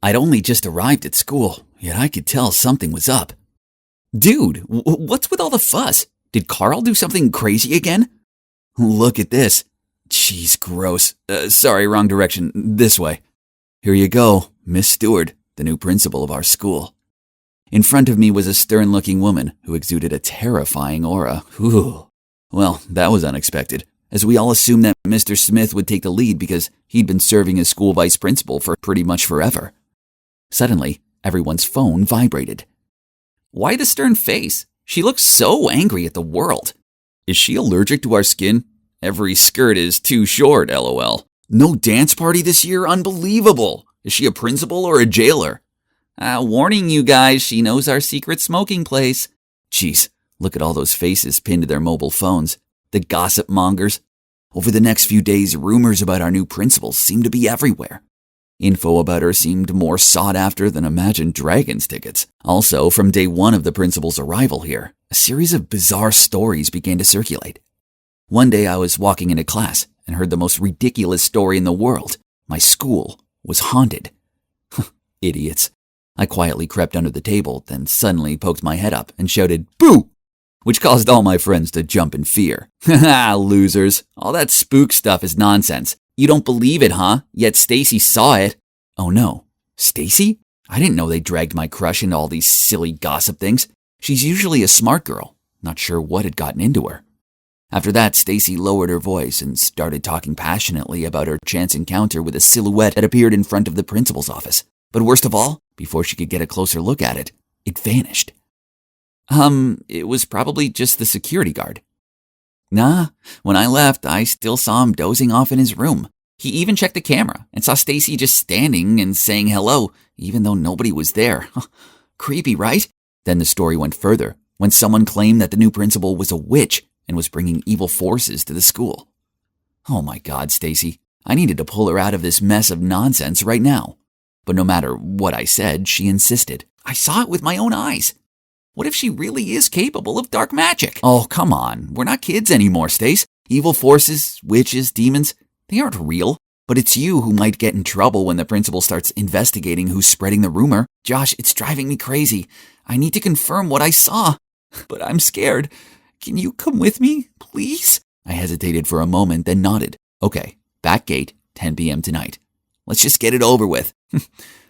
I'd only just arrived at school, yet I could tell something was up. Dude, what's with all the fuss? Did Carl do something crazy again? Look at this. Jeez, gross. Sorry, wrong direction. This way. Here you go, Miss Stewart, the new principal of our school. In front of me was a stern-looking woman who exuded a terrifying aura. Ooh. Well, that was unexpected, as we all assumed that Mr. Smith would take the lead because he'd been serving as school vice principal for pretty much forever. Suddenly, everyone's phone vibrated. Why the stern face? She looks so angry at the world. Is she allergic to our skin? Every skirt is too short, lol. No dance party this year? Unbelievable. Is she a principal or a jailer? Warning you guys, she knows our secret smoking place. Jeez, look at all those faces pinned to their mobile phones. The gossip mongers. Over the next few days, rumors about our new principal seemed to be everywhere. Info about her seemed more sought after than Imagine Dragons tickets. Also, from day one of the principal's arrival here, a series of bizarre stories began to circulate. One day I was walking into class and heard the most ridiculous story in the world. My school was haunted. Idiots. I quietly crept under the table, then suddenly poked my head up and shouted, "Boo!" which caused all my friends to jump in fear. Haha, losers. All that spook stuff is nonsense. You don't believe it, huh? Yet Stacy saw it. Oh no. Stacy? I didn't know they dragged my crush into all these silly gossip things. She's usually a smart girl. Not sure what had gotten into her. After that, Stacy lowered her voice and started talking passionately about her chance encounter with a silhouette that appeared in front of the principal's office. But worst of all, before she could get a closer look at it, it vanished. It was probably just the security guard. Nah, when I left, I still saw him dozing off in his room. He even checked the camera and saw Stacy just standing and saying hello, even though nobody was there. Creepy, right? Then the story went further, when someone claimed that the new principal was a witch and was bringing evil forces to the school. Oh my God, Stacy. I needed to pull her out of this mess of nonsense right now. But no matter what I said, she insisted. I saw it with my own eyes. What if she really is capable of dark magic? Oh, come on. We're not kids anymore, Stace. Evil forces, witches, demons, they aren't real. But it's you who might get in trouble when the principal starts investigating who's spreading the rumor. Josh, it's driving me crazy. I need to confirm what I saw. But I'm scared. Can you come with me, please? I hesitated for a moment, then nodded. Okay, back gate, 10 p.m. tonight. Let's just get it over with.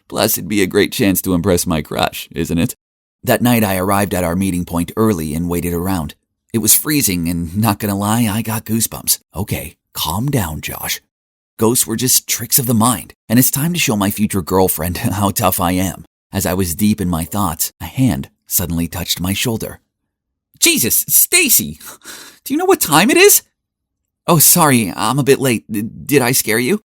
Plus, it'd be a great chance to impress my crush, isn't it? That night, I arrived at our meeting point early and waited around. It was freezing, and not gonna lie, I got goosebumps. Okay, calm down, Josh. Ghosts were just tricks of the mind, and it's time to show my future girlfriend how tough I am. As I was deep in my thoughts, a hand suddenly touched my shoulder. Jesus, Stacy! Do you know what time it is? Oh, sorry, I'm a bit late. Did I scare you?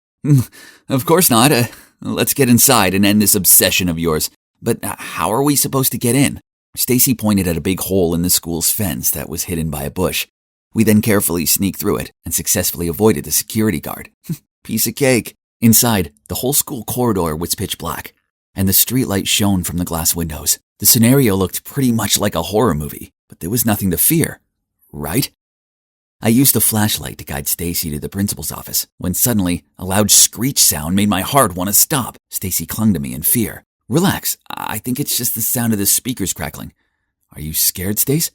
Of course not. Let's get inside and end this obsession of yours. But how are we supposed to get in? Stacy pointed at a big hole in the school's fence that was hidden by a bush. We then carefully sneaked through it and successfully avoided the security guard. Piece of cake. Inside, the whole school corridor was pitch black, and the streetlight shone from the glass windows. The scenario looked pretty much like a horror movie, but there was nothing to fear, right? I used the flashlight to guide Stacy to the principal's office, when suddenly a loud screech sound made my heart want to stop. Stacy clung to me in fear. Relax, I think it's just the sound of the speakers crackling. Are you scared, Stace?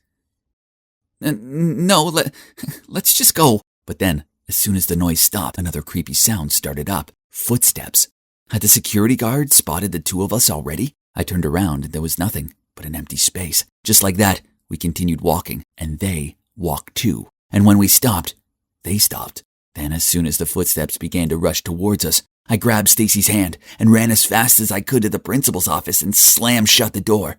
No, let's just go. But then, as soon as the noise stopped, another creepy sound started up. Footsteps. Had the security guard spotted the two of us already? I turned around and there was nothing but an empty space. Just like that, we continued walking, and they walked too. And when we stopped, they stopped. Then as soon as the footsteps began to rush towards us, I grabbed Stacy's hand and ran as fast as I could to the principal's office and slammed shut the door.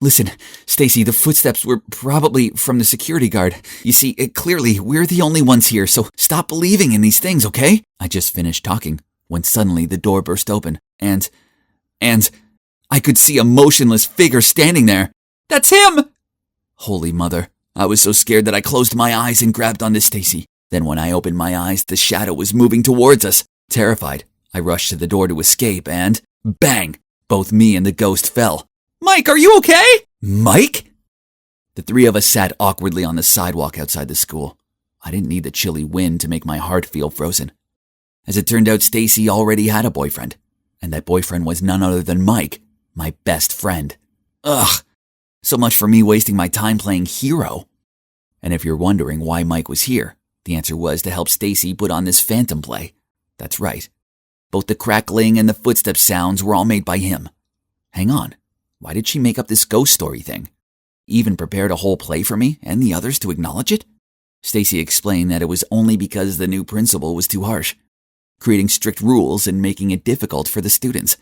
Listen, Stacy, the footsteps were probably from the security guard. You see, clearly, we're the only ones here, so stop believing in these things, okay? I just finished talking when suddenly the door burst open, and I could see a motionless figure standing there. That's him! Holy mother. I was so scared that I closed my eyes and grabbed onto Stacy. Then when I opened my eyes, the shadow was moving towards us. Terrified, I rushed to the door to escape and, bang, both me and the ghost fell. Mike, are you okay? Mike? The three of us sat awkwardly on the sidewalk outside the school. I didn't need the chilly wind to make my heart feel frozen. As it turned out, Stacy already had a boyfriend. and that boyfriend was none other than Mike, my best friend. Ugh, so much for me wasting my time playing hero. And if you're wondering why Mike was here, the answer was to help Stacy put on this phantom play. That's right. Both the crackling and the footstep sounds were all made by him. Hang on, why did she make up this ghost story thing? Even prepared a whole play for me and the others to acknowledge it? Stacy explained that it was only because the new principal was too harsh, creating strict rules and making it difficult for the students.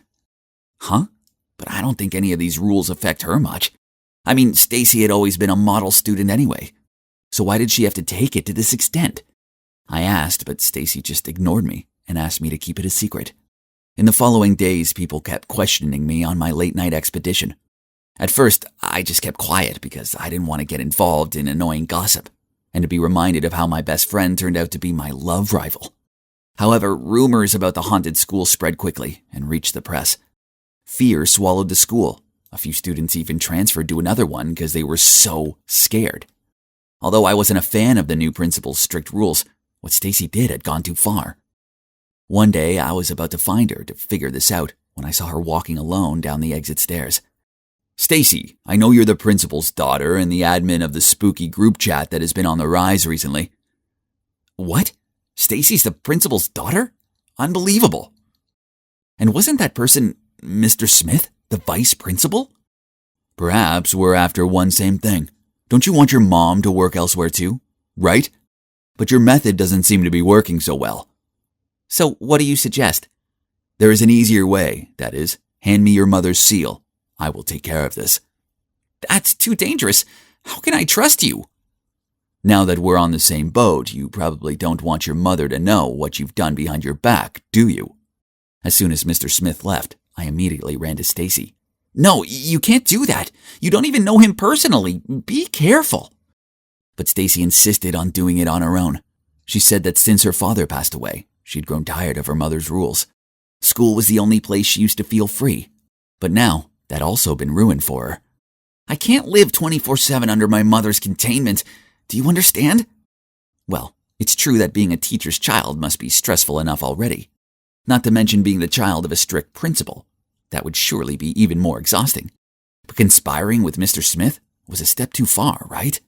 Huh? But I don't think any of these rules affect her much. I mean, Stacy had always been a model student anyway. So why did she have to take it to this extent? I asked, but Stacy just ignored me and asked me to keep it a secret. In the following days, people kept questioning me on my late-night expedition. At first, I just kept quiet because I didn't want to get involved in annoying gossip and to be reminded of how my best friend turned out to be my love rival. However, rumors about the haunted school spread quickly and reached the press. Fear swallowed the school. A few students even transferred to another one because they were so scared. Although I wasn't a fan of the new principal's strict rules, what Stacy did had gone too far. One day, I was about to find her to figure this out when I saw her walking alone down the exit stairs. Stacy, I know you're the principal's daughter and the admin of the spooky group chat that has been on the rise recently. What? Stacy's the principal's daughter? Unbelievable. And wasn't that person Mr. Smith, the vice principal? Perhaps we're after one same thing. Don't you want your mom to work elsewhere too? Right? But your method doesn't seem to be working so well. So what do you suggest? There is an easier way, that is, hand me your mother's seal. I will take care of this. That's too dangerous. How can I trust you? Now that we're on the same boat, you probably don't want your mother to know what you've done behind your back, do you? As soon as Mr. Smith left, I immediately ran to Stacy. No, you can't do that. You don't even know him personally. Be careful. But Stacy insisted on doing it on her own. She said that since her father passed away, she'd grown tired of her mother's rules. School was the only place she used to feel free. But now, that also been ruined for her. I can't live 24/7 under my mother's containment. Do you understand? Well, it's true that being a teacher's child must be stressful enough already. Not to mention being the child of a strict principal. That would surely be even more exhausting. But conspiring with Mr. Smith was a step too far, right?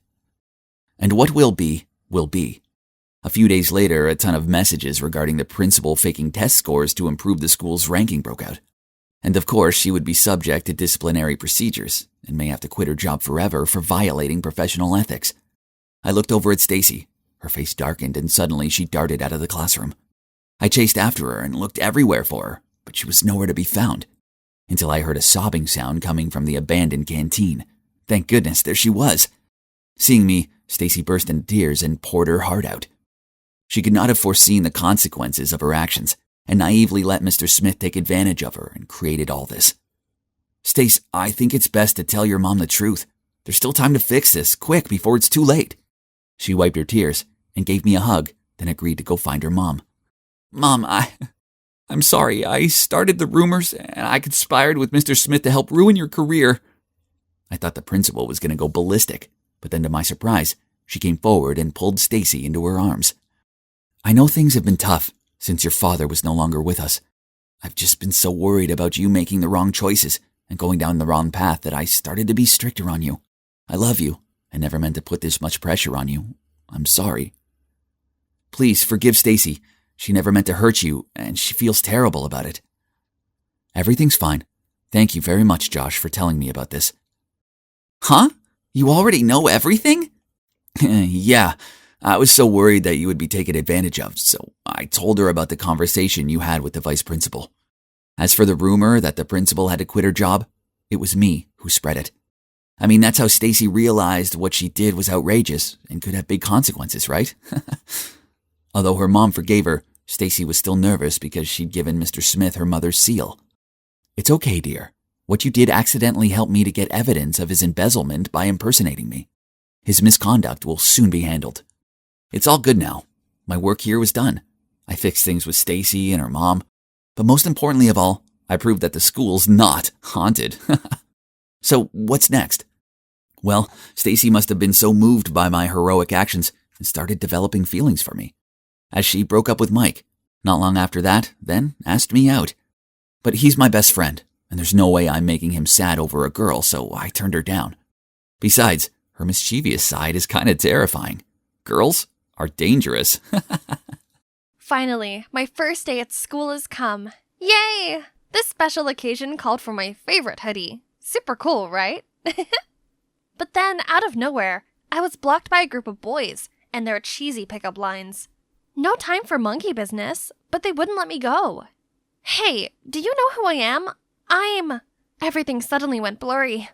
And what will be, will be. A few days later, a ton of messages regarding the principal faking test scores to improve the school's ranking broke out. And of course, she would be subject to disciplinary procedures and may have to quit her job forever for violating professional ethics. I looked over at Stacy. Her face darkened and suddenly she darted out of the classroom. I chased after her and looked everywhere for her, but she was nowhere to be found. Until I heard a sobbing sound coming from the abandoned canteen. Thank goodness, there she was. Seeing me, Stacy burst into tears and poured her heart out. She could not have foreseen the consequences of her actions and naively let Mr. Smith take advantage of her and created all this. Stace, I think it's best to tell your mom the truth. There's still time to fix this, quick, before it's too late. She wiped her tears and gave me a hug, then agreed to go find her mom. Mom, I'm sorry. I started the rumors and I conspired with Mr. Smith to help ruin your career. I thought the principal was going to go ballistic, but then to my surprise, she came forward and pulled Stacy into her arms. I know things have been tough since your father was no longer with us. I've just been so worried about you making the wrong choices and going down the wrong path that I started to be stricter on you. I love you. I never meant to put this much pressure on you. I'm sorry. Please forgive Stacy. She never meant to hurt you, and she feels terrible about it. Everything's fine. Thank you very much, Josh, for telling me about this. Huh? You already know everything? Yeah. I was so worried that you would be taken advantage of, so I told her about the conversation you had with the vice principal. As for the rumor that the principal had to quit her job, it was me who spread it. I mean, that's how Stacy realized what she did was outrageous and could have big consequences, right? Although her mom forgave her, Stacy was still nervous because she'd given Mr. Smith her mother's seal. It's okay, dear. What you did accidentally helped me to get evidence of his embezzlement by impersonating me. His misconduct will soon be handled. It's all good now. My work here was done. I fixed things with Stacy and her mom. But most importantly of all, I proved that the school's not haunted. So what's next? Well, Stacy must have been so moved by my heroic actions and started developing feelings for me. As she broke up with Mike, not long after that, then asked me out. But he's my best friend, and there's no way I'm making him sad over a girl, so I turned her down. Besides, her mischievous side is kind of terrifying. Girls are dangerous. Finally, my first day at school has come. Yay! This special occasion called for my favorite hoodie. Super cool, right? But then, out of nowhere, I was blocked by a group of boys and their cheesy pickup lines. No time for monkey business, but they wouldn't let me go. Hey, do you know who I am? Everything suddenly went blurry.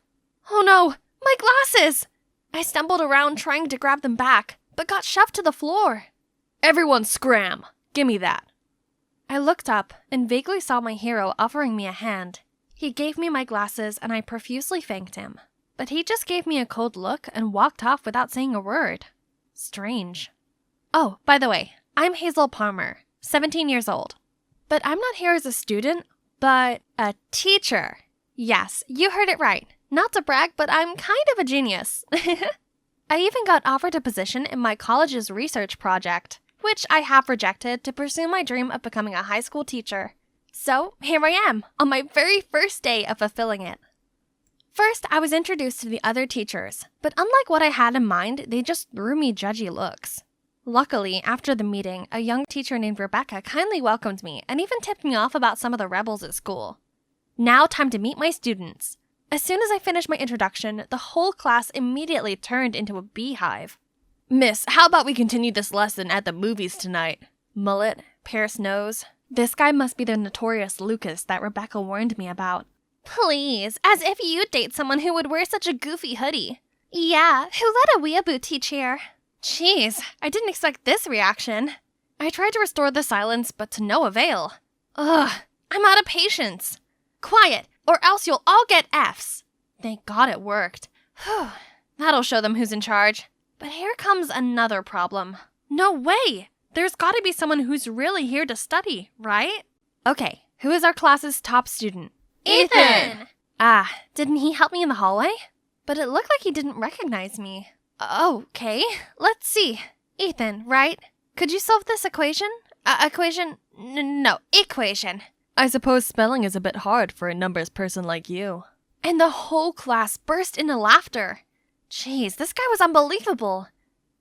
Oh no, my glasses! I stumbled around trying to grab them back, but got shoved to the floor. Everyone scram! Gimme that. I looked up and vaguely saw my hero offering me a hand. He gave me my glasses and I profusely thanked him. But he just gave me a cold look and walked off without saying a word. Strange. Oh, by the way, I'm Hazel Palmer, 17 years old. But I'm not here as a student, but a teacher. Yes, you heard it right. Not to brag, but I'm kind of a genius. I even got offered a position in my college's research project, which I have rejected to pursue my dream of becoming a high school teacher. So here I am, on my very first day of fulfilling it. First, I was introduced to the other teachers, but unlike what I had in mind, they just threw me judgy looks. Luckily, after the meeting, a young teacher named Rebecca kindly welcomed me and even tipped me off about some of the rebels at school. Now time to meet my students. As soon as I finished my introduction, the whole class immediately turned into a beehive. Miss, how about we continue this lesson at the movies tonight? Mullet, pierced nose. This guy must be the notorious Lucas that Rebecca warned me about. Please, as if you'd date someone who would wear such a goofy hoodie. Yeah, who let a weeaboo teach here? Jeez, I didn't expect this reaction. I tried to restore the silence, but to no avail. Ugh, I'm out of patience. Quiet, or else you'll all get Fs. Thank God it worked. Whew, that'll show them who's in charge. But here comes another problem. No way! There's gotta be someone who's really here to study, right? Okay, who is our class's top student? Ethan! Ah, didn't he help me in the hallway? But it looked like he didn't recognize me. Okay, let's see. Ethan, right? Could you solve this equation? Equation? No, equation. I suppose spelling is a bit hard for a numbers person like you. And the whole class burst into laughter. Jeez, this guy was unbelievable.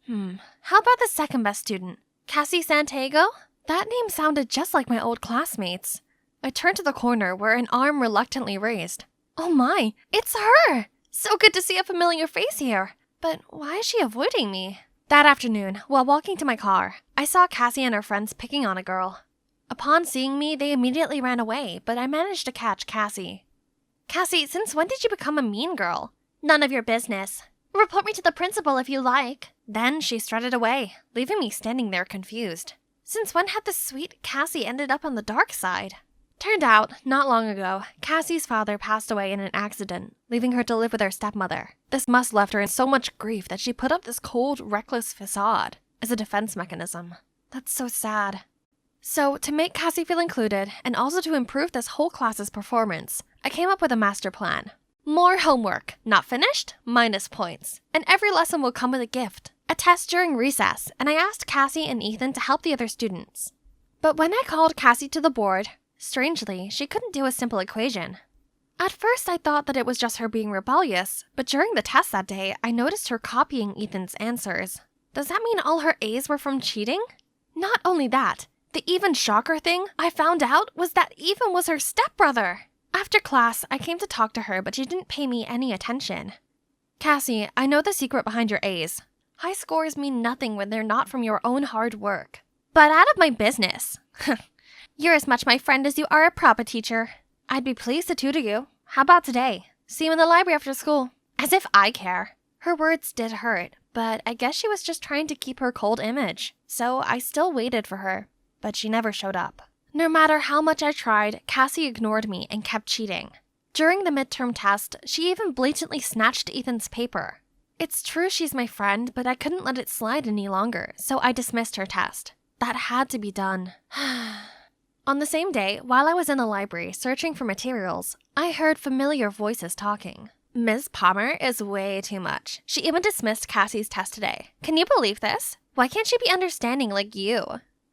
How about the second best student? Cassie Santiago? That name sounded just like my old classmates. I turned to the corner where an arm reluctantly raised. Oh my, it's her! So good to see a familiar face here. But why is she avoiding me? That afternoon, while walking to my car, I saw Cassie and her friends picking on a girl. Upon seeing me, they immediately ran away, but I managed to catch Cassie. Cassie, since when did you become a mean girl? None of your business. Report me to the principal if you like. Then she strutted away, leaving me standing there confused. Since when had the sweet Cassie ended up on the dark side? Turned out, not long ago, Cassie's father passed away in an accident, leaving her to live with her stepmother. This must left her in so much grief that she put up this cold, reckless facade as a defense mechanism. That's so sad. So, to make Cassie feel included, and also to improve this whole class's performance, I came up with a master plan. More homework, not finished, minus points. And every lesson will come with a gift. A test during recess, and I asked Cassie and Ethan to help the other students. But when I called Cassie to the board, strangely, she couldn't do a simple equation. At first, I thought that it was just her being rebellious, but during the test that day, I noticed her copying Ethan's answers. Does that mean all her A's were from cheating? Not only that, the even shocker thing I found out was that Ethan was her stepbrother. After class, I came to talk to her, but she didn't pay me any attention. Cassie, I know the secret behind your A's. High scores mean nothing when they're not from your own hard work. But out of my business. You're as much my friend as you are a proper teacher. I'd be pleased to tutor you. How about today? See you in the library after school. As if I care. Her words did hurt, but I guess she was just trying to keep her cold image. So I still waited for her, but she never showed up. No matter how much I tried, Cassie ignored me and kept cheating. During the midterm test, she even blatantly snatched Ethan's paper. It's true she's my friend, but I couldn't let it slide any longer, so I dismissed her test. That had to be done. On the same day, while I was in the library searching for materials, I heard familiar voices talking. Ms. Palmer is way too much. She even dismissed Cassie's test today. Can you believe this? Why can't she be understanding like you?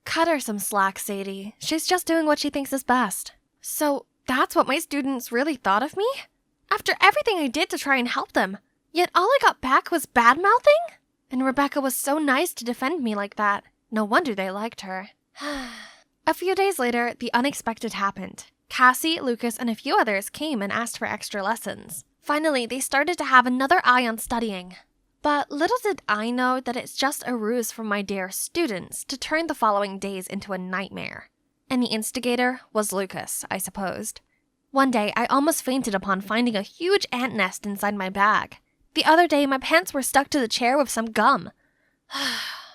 Cut her some slack, Sadie. She's just doing what she thinks is best. So, That's what my students really thought of me? After everything I did to try and help them, yet all I got back was bad-mouthing? And Rebecca was so nice to defend me like that. No wonder they liked her. A few days later, the unexpected happened. Cassie, Lucas, and a few others came and asked for extra lessons. Finally, they started to have another eye on studying. But little did I know that it's just a ruse from my dear students to turn the following days into a nightmare. And the instigator was Lucas, I supposed. One day, I almost fainted upon finding a huge ant nest inside my bag. The other day, my pants were stuck to the chair with some gum.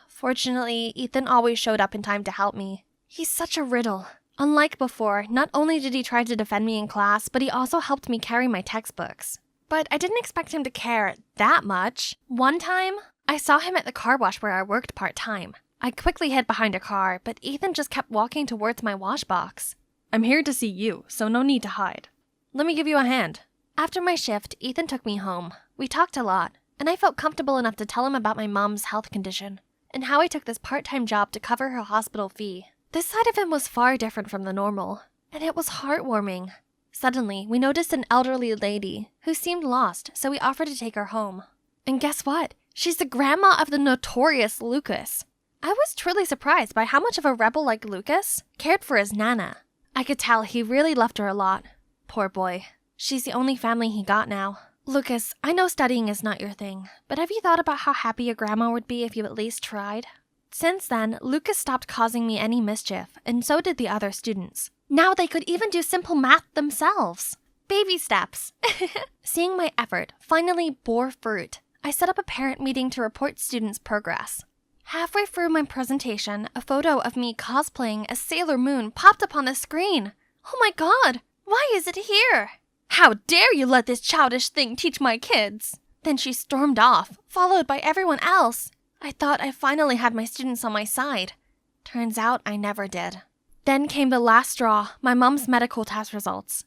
Fortunately, Ethan always showed up in time to help me. He's such a riddle. Unlike before, not only did he try to defend me in class, but he also helped me carry my textbooks. But I didn't expect him to care that much. One time, I saw him at the car wash where I worked part-time. I quickly hid behind a car, but Ethan just kept walking towards my wash box. I'm here to see you, so no need to hide. Let me give you a hand. After my shift, Ethan took me home. We talked a lot, and I felt comfortable enough to tell him about my mom's health condition, and how I took this part-time job to cover her hospital fee. This side of him was far different from the normal, and it was heartwarming. Suddenly, we noticed an elderly lady who seemed lost, so we offered to take her home. And guess what? She's the grandma of the notorious Lucas. I was truly surprised by how much of a rebel like Lucas cared for his Nana. I could tell he really loved her a lot. Poor boy. She's the only family he got now. Lucas, I know studying is not your thing, but have you thought about how happy your grandma would be if you at least tried? Since then, Lucas stopped causing me any mischief, and so did the other students. Now they could even do simple math themselves. Baby steps. Seeing my effort finally bore fruit, I set up a parent meeting to report students' progress. Halfway through my presentation, a photo of me cosplaying as Sailor Moon popped up on the screen. Oh my god, why is it here? How dare you let this childish thing teach my kids? Then she stormed off, followed by everyone else. I thought I finally had my students on my side. Turns out I never did. Then came the last straw, my mom's medical test results.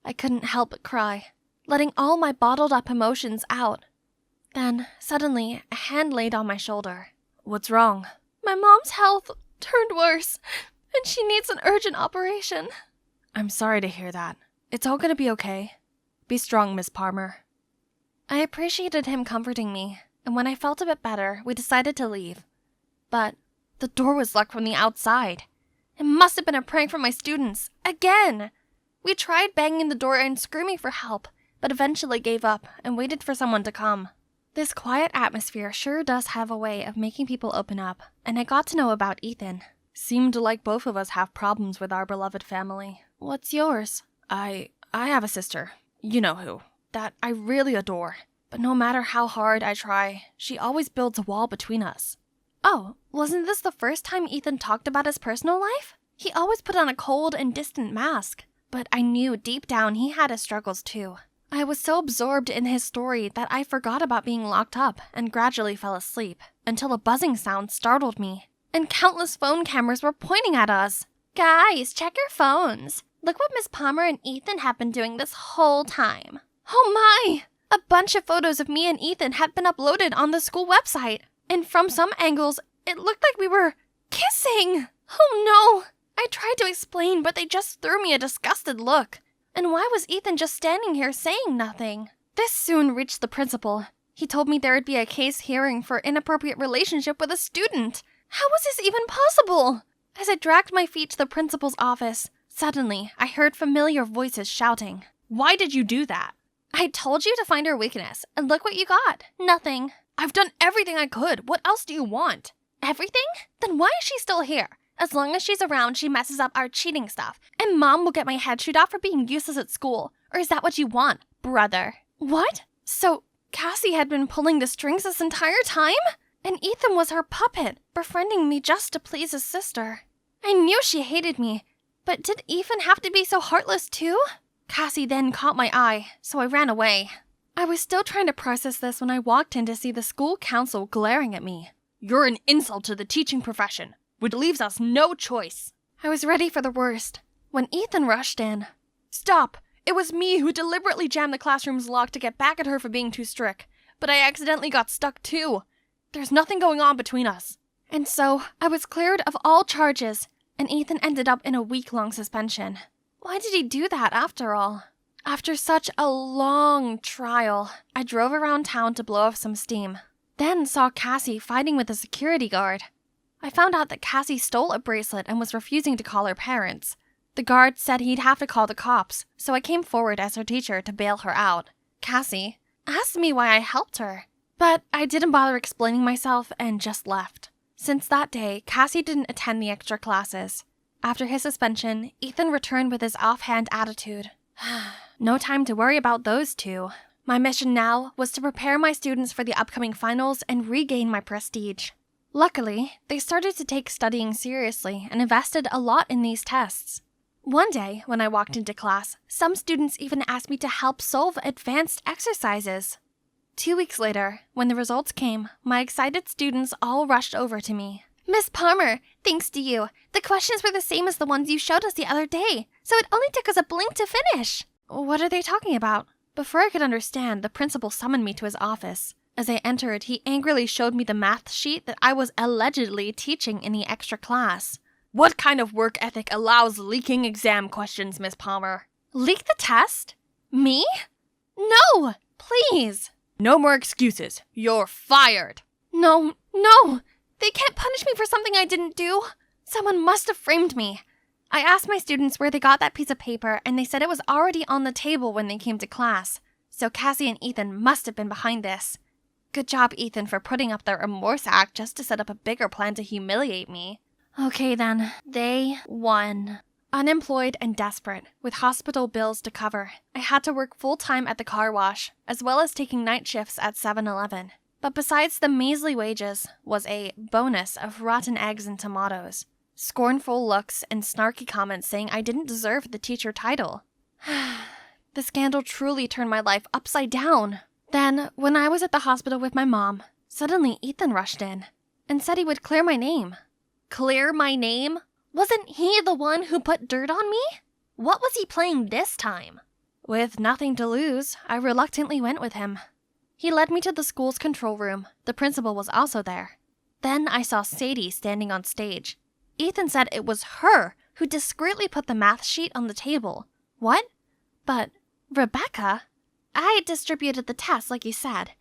I couldn't help but cry, letting all my bottled up emotions out. Then, suddenly, a hand laid on my shoulder. What's wrong? My mom's health turned worse, and she needs an urgent operation. I'm sorry to hear that. It's all gonna be okay. Be strong, Miss Palmer. I appreciated him comforting me, and when I felt a bit better, we decided to leave. But the door was locked from the outside. It must have been a prank from my students. Again! We tried banging the door and screaming for help, but eventually gave up and waited for someone to come. This quiet atmosphere sure does have a way of making people open up, and I got to know about Ethan. Seemed like both of us have problems with our beloved family. What's yours? I have a sister. You know who. That I really adore. But no matter how hard I try, she always builds a wall between us. Oh, wasn't this the first time Ethan talked about his personal life? He always put on a cold and distant mask, but I knew deep down he had his struggles too. I was so absorbed in his story that I forgot about being locked up and gradually fell asleep, until a buzzing sound startled me, and countless phone cameras were pointing at us. Guys, check your phones. Look what Miss Palmer and Ethan have been doing this whole time. Oh my! A bunch of photos of me and Ethan had been uploaded on the school website, and from some angles, it looked like we were kissing. Oh no! I tried to explain, but they just threw me a disgusted look. And why was Ethan just standing here saying nothing? This soon reached the principal. He told me there would be a case hearing for inappropriate relationship with a student. How was this even possible? As I dragged my feet to the principal's office, suddenly I heard familiar voices shouting. Why did you do that? I told you to find her weakness, and look what you got. Nothing. I've done everything I could. What else do you want? Everything? Then why is she still here? As long as she's around, she messes up our cheating stuff, and Mom will get my head chewed off for being useless at school. Or is that what you want, brother? What? So, Cassie had been pulling the strings this entire time? And Ethan was her puppet, befriending me just to please his sister. I knew she hated me, but did Ethan have to be so heartless too? Cassie then caught my eye, so I ran away. I was still trying to process this when I walked in to see the school council glaring at me. You're an insult to the teaching profession, which leaves us no choice. I was ready for the worst, when Ethan rushed in. Stop! It was me who deliberately jammed the classroom's lock to get back at her for being too strict, but I accidentally got stuck too. There's nothing going on between us. And so, I was cleared of all charges, and Ethan ended up in a week-long suspension. Why did he do that after all? After such a long trial, I drove around town to blow off some steam. Then saw Cassie fighting with a security guard. I found out that Cassie stole a bracelet and was refusing to call her parents. The guard said he'd have to call the cops, so I came forward as her teacher to bail her out. Cassie asked me why I helped her, but I didn't bother explaining myself and just left. Since that day, Cassie didn't attend the extra classes. After his suspension, Ethan returned with his offhand attitude. No time to worry about those two. My mission now was to prepare my students for the upcoming finals and regain my prestige. Luckily, they started to take studying seriously and invested a lot in these tests. One day, when I walked into class, some students even asked me to help solve advanced exercises. 2 weeks later, when the results came, my excited students all rushed over to me. Miss Palmer, thanks to you, the questions were the same as the ones you showed us the other day, so it only took us a blink to finish. What are they talking about? Before I could understand, the principal summoned me to his office. As I entered, he angrily showed me the math sheet that I was allegedly teaching in the extra class. What kind of work ethic allows leaking exam questions, Miss Palmer? Leak the test? Me? No! Please! No more excuses. You're fired. No! They can't punish me for something I didn't do. Someone must have framed me. I asked my students where they got that piece of paper, and they said it was already on the table when they came to class. So Cassie and Ethan must have been behind this. Good job, Ethan, for putting up their remorse act just to set up a bigger plan to humiliate me. Okay then, they won. Unemployed and desperate, with hospital bills to cover, I had to work full-time at the car wash, as well as taking night shifts at 7-Eleven. But besides the measly wages was a bonus of rotten eggs and tomatoes, scornful looks, and snarky comments saying I didn't deserve the teacher title. The scandal truly turned my life upside down. Then, when I was at the hospital with my mom, suddenly Ethan rushed in and said he would clear my name. Clear my name? Wasn't he the one who put dirt on me? What was he playing this time? With nothing to lose, I reluctantly went with him. He led me to the school's control room. The principal was also there. Then I saw Sadie standing on stage. Ethan said it was her who discreetly put the math sheet on the table. What? But Rebecca? I distributed the test like you said,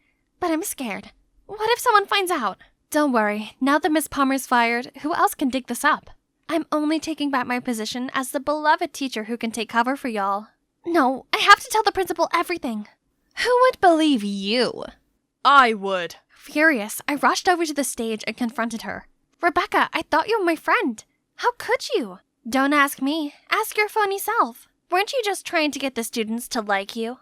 but I'm scared. What if someone finds out? Don't worry, now that Miss Palmer's fired, who else can dig this up? I'm only taking back my position as the beloved teacher who can take cover for y'all. No, I have to tell the principal everything. Who would believe you? I would. Furious, I rushed over to the stage and confronted her. Rebecca, I thought you were my friend. How could you? Don't ask me. Ask your phony self. Weren't you just trying to get the students to like you?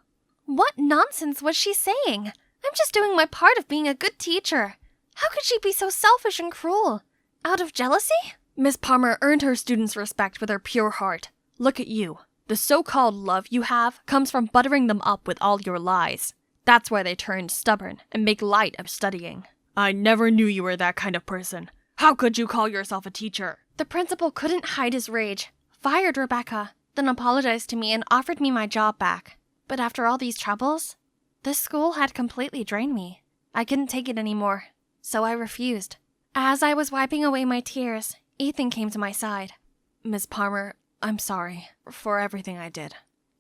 What nonsense was she saying? I'm just doing my part of being a good teacher. How could she be so selfish and cruel? Out of jealousy? Miss Palmer earned her students' respect with her pure heart. Look at you. The so-called love you have comes from buttering them up with all your lies. That's why they turn stubborn and make light of studying. I never knew you were that kind of person. How could you call yourself a teacher? The principal couldn't hide his rage, fired Rebecca, then apologized to me and offered me my job back. But after all these troubles, this school had completely drained me. I couldn't take it anymore, so I refused. As I was wiping away my tears, Ethan came to my side. Miss Palmer, I'm sorry for everything I did.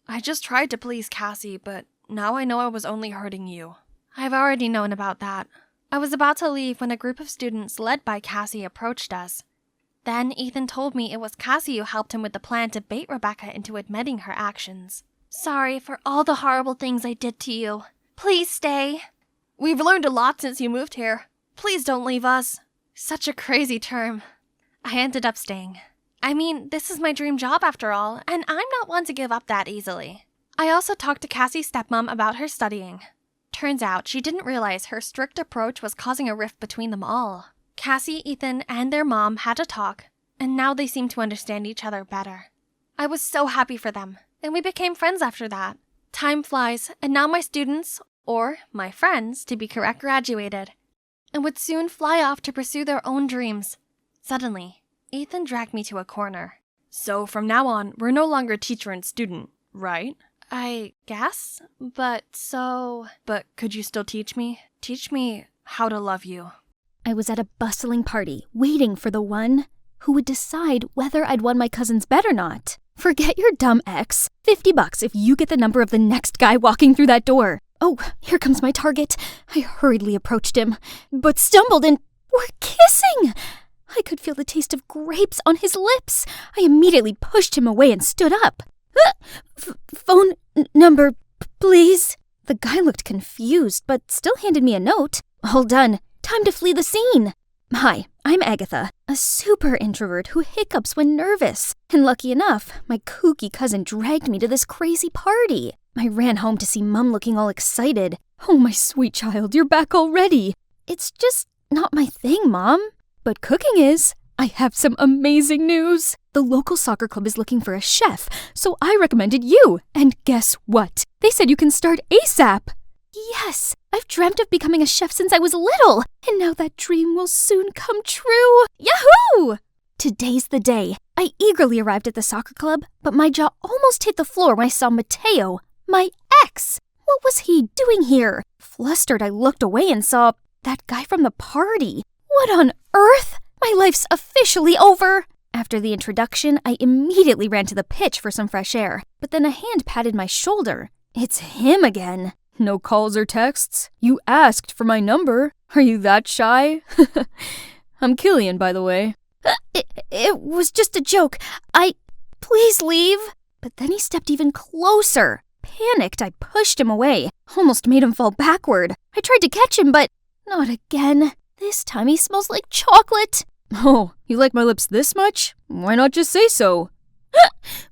I just tried to please Cassie, but now I know I was only hurting you. I've already known about that. I was about to leave when a group of students led by Cassie approached us. Then Ethan told me it was Cassie who helped him with the plan to bait Rebecca into admitting her actions. Sorry for all the horrible things I did to you. Please stay. We've learned a lot since you moved here. Please don't leave us. Such a crazy term. I ended up staying. I mean, this is my dream job after all, and I'm not one to give up that easily. I also talked to Cassie's stepmom about her studying. Turns out she didn't realize her strict approach was causing a rift between them all. Cassie, Ethan, and their mom had a talk, and now they seem to understand each other better. I was so happy for them, and we became friends after that. Time flies, and now my students, or my friends to be correct, graduated, and would soon fly off to pursue their own dreams. Suddenly, Ethan dragged me to a corner. So from now on, we're no longer teacher and student, right? I guess, but could you still teach me? Teach me how to love you. I was at a bustling party, waiting for the one who would decide whether I'd won my cousin's bet or not. Forget your dumb ex. $50 if you get the number of the next guy walking through that door. Oh, here comes my target. I hurriedly approached him, but stumbled and we're kissing. I could feel the taste of grapes on his lips. I immediately pushed him away and stood up. Phone number, please. The guy looked confused, but still handed me a note. All done. Time to flee the scene. Hi, I'm Agatha, a super introvert who hiccups when nervous. And lucky enough, my kooky cousin dragged me to this crazy party. I ran home to see Mum looking all excited. Oh, my sweet child, you're back already. It's just not my thing, Mom. But cooking is. I have some amazing news. The local soccer club is looking for a chef, so I recommended you. And guess what? They said you can start ASAP. Yes, I've dreamt of becoming a chef since I was little, and now that dream will soon come true. Yahoo! Today's the day. I eagerly arrived at the soccer club, but my jaw almost hit the floor when I saw Mateo, my ex. What was he doing here? Flustered, I looked away and saw that guy from the party. What on earth? My life's officially over. After the introduction, I immediately ran to the pitch for some fresh air, but then a hand patted my shoulder. It's him again. No calls or texts? You asked for my number. Are you that shy? I'm Killian, by the way. It was just a joke. Please leave. But then he stepped even closer. Panicked, I pushed him away. Almost made him fall backward. I tried to catch him, but not again. This time he smells like chocolate. Oh, you like my lips this much? Why not just say so?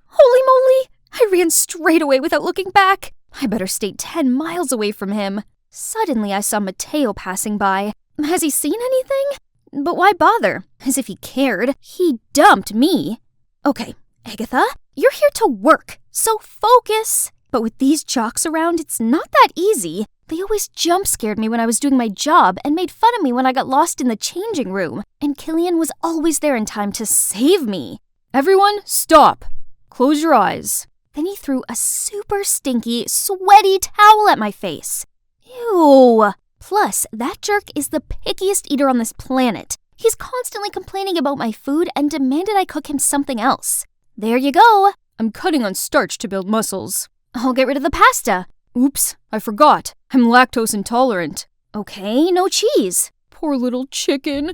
Holy moly! I ran straight away without looking back. I better stay 10 miles away from him. Suddenly I saw Mateo passing by. Has he seen anything? But why bother? As if he cared. He dumped me. Okay, Agatha, you're here to work, so focus. But with these jocks around, it's not that easy. They always jump-scared me when I was doing my job and made fun of me when I got lost in the changing room. And Killian was always there in time to save me. Everyone, stop. Close your eyes. Then he threw a super stinky, sweaty towel at my face. Ew. Plus, that jerk is the pickiest eater on this planet. He's constantly complaining about my food and demanded I cook him something else. There you go. I'm cutting on starch to build muscles. I'll get rid of the pasta. Oops, I forgot. I'm lactose intolerant. Okay, no cheese. Poor little chicken.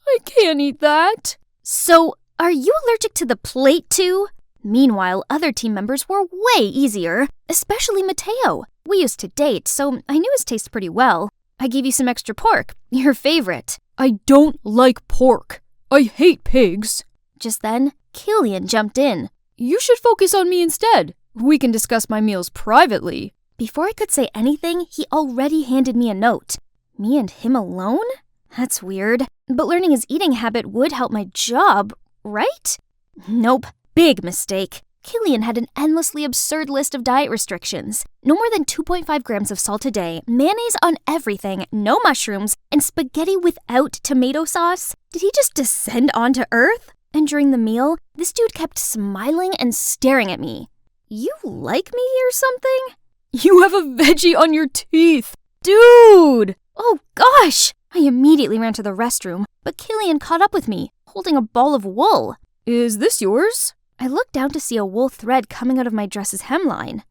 I can't eat that. So, are you allergic to the plate too? Meanwhile, other team members were way easier, especially Mateo. We used to date, so I knew his taste pretty well. I gave you some extra pork, your favorite. I don't like pork. I hate pigs. Just then, Killian jumped in. You should focus on me instead. We can discuss my meals privately. Before I could say anything, he already handed me a note. Me and him alone? That's weird. But learning his eating habit would help my job, right? Nope. Big mistake. Killian had an endlessly absurd list of diet restrictions. No more than 2.5 grams of salt a day, mayonnaise on everything, no mushrooms, and spaghetti without tomato sauce. Did he just descend onto Earth? And during the meal, this dude kept smiling and staring at me. You like me or something? You have a veggie on your teeth. Dude! Oh gosh! I immediately ran to the restroom, but Killian caught up with me, holding a ball of wool. Is this yours? I looked down to see a wool thread coming out of my dress's hemline.